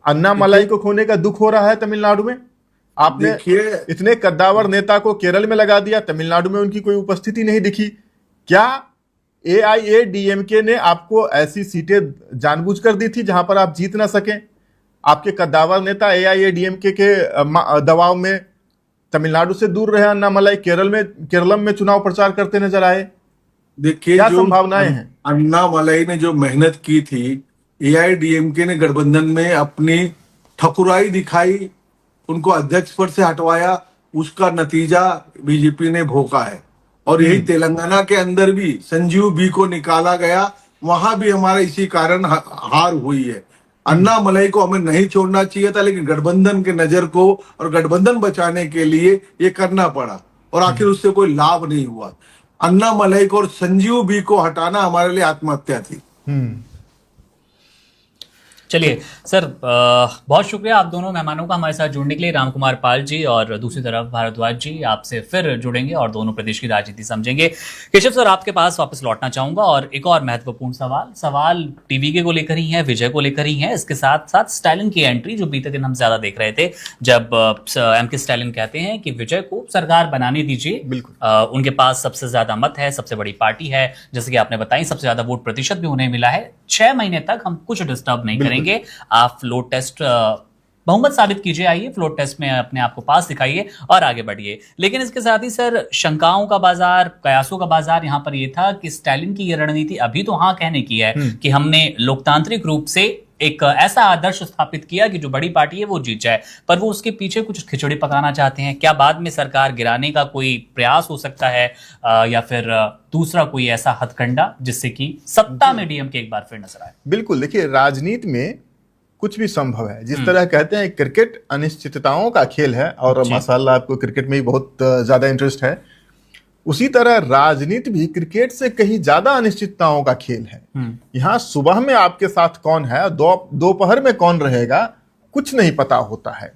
अन्नामलाई को खोने का दुख हो रहा है तमिलनाडु में। आपने इतने कद्दावर नेता को केरल में लगा दिया, तमिलनाडु में उनकी कोई उपस्थिति नहीं दिखी। क्या AIADMK ने आपको ऐसी सीटें जानबूझकर दी थी जहां पर आप जीत ना सकें? आपके कद्दावर नेता AIADMK के दबाव में तमिलनाडु से दूर रहे अन्नामलाई, केरलम में चुनाव प्रचार करते नजर आए। देखिए, क्या संभावनाएं हैं? अन्नामलाई ने जो मेहनत की थी, AIADMK ने गठबंधन में अपनी ठकुराई दिखाई, उनको अध्यक्ष पद से हटवाया, उसका नतीजा बीजेपी ने भोगा है। और यही तेलंगाना के अंदर भी संजीव बी को निकाला गया, वहां भी हमारा इसी कारण हार हुई है। अन्नामलाई को हमें नहीं छोड़ना चाहिए था, लेकिन गठबंधन के नजर को और गठबंधन बचाने के लिए ये करना पड़ा, और आखिर उससे कोई लाभ नहीं हुआ। अन्नामलाई को और संजीव बी को हटाना हमारे लिए आत्महत्या थी। चलिए सर, बहुत शुक्रिया आप दोनों मेहमानों का हमारे साथ जुड़ने के लिए। रामकुमार पाल जी और दूसरी तरफ भारद्वाज जी, आपसे फिर जुड़ेंगे और दोनों प्रदेश की राजनीति समझेंगे। केशव सर, आपके पास वापस लौटना चाहूंगा और एक और महत्वपूर्ण सवाल टीवीके को लेकर ही है, विजय को लेकर ही है। इसके साथ साथ स्टालिन की एंट्री, जो बीते दिन हम ज्यादा देख रहे थे, जब MK स्टालिन कहते हैं कि विजय को सरकार बनाने दीजिए, उनके पास सबसे ज्यादा मत है, सबसे बड़ी पार्टी है, जैसे कि आपने बताई सबसे ज्यादा वोट प्रतिशत भी उन्हें मिला है। 6 महीने तक हम कुछ डिस्टर्ब नहीं करेंगे, आप फ्लोर टेस्ट बहुमत साबित कीजिए, आइए फ्लोर टेस्ट में अपने आप को पास दिखाइए और आगे बढ़िए। लेकिन इसके साथ ही सर, शंकाओं का बाजार, कयासों का बाजार यहाँ पर ये था कि स्टालिन की ये रणनीति अभी तो हाँ कहने की है कि हमने लोकतांत्रिक रूप से एक ऐसा आदर्श स्थापित किया कि जो बड़ी पार्टी है वो जीत जाए, पर वो उसके पीछे कुछ खिचड़ी पकाना चाहते हैं। क्या बाद में सरकार गिराने का कोई प्रयास हो सकता है, या फिर दूसरा कोई ऐसा हथकंडा जिससे कि सत्ता में डीएमके एक बार फिर नजर आए? बिल्कुल, देखिए राजनीति में कुछ भी संभव है। जिस तरह कहते हैं क्रिकेट अनिश्चितताओं का खेल है, और माशाल्लाह आपको क्रिकेट में भी बहुत ज्यादा इंटरेस्ट है, उसी तरह राजनीति भी क्रिकेट से कहीं ज्यादा अनिश्चितताओं का खेल है। यहाँ सुबह में आपके साथ कौन है, दोपहर में कौन रहेगा, कुछ नहीं पता होता है।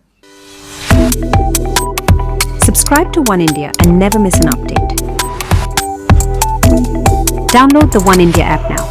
Subscribe to One India and never miss an update. Download the One India app now.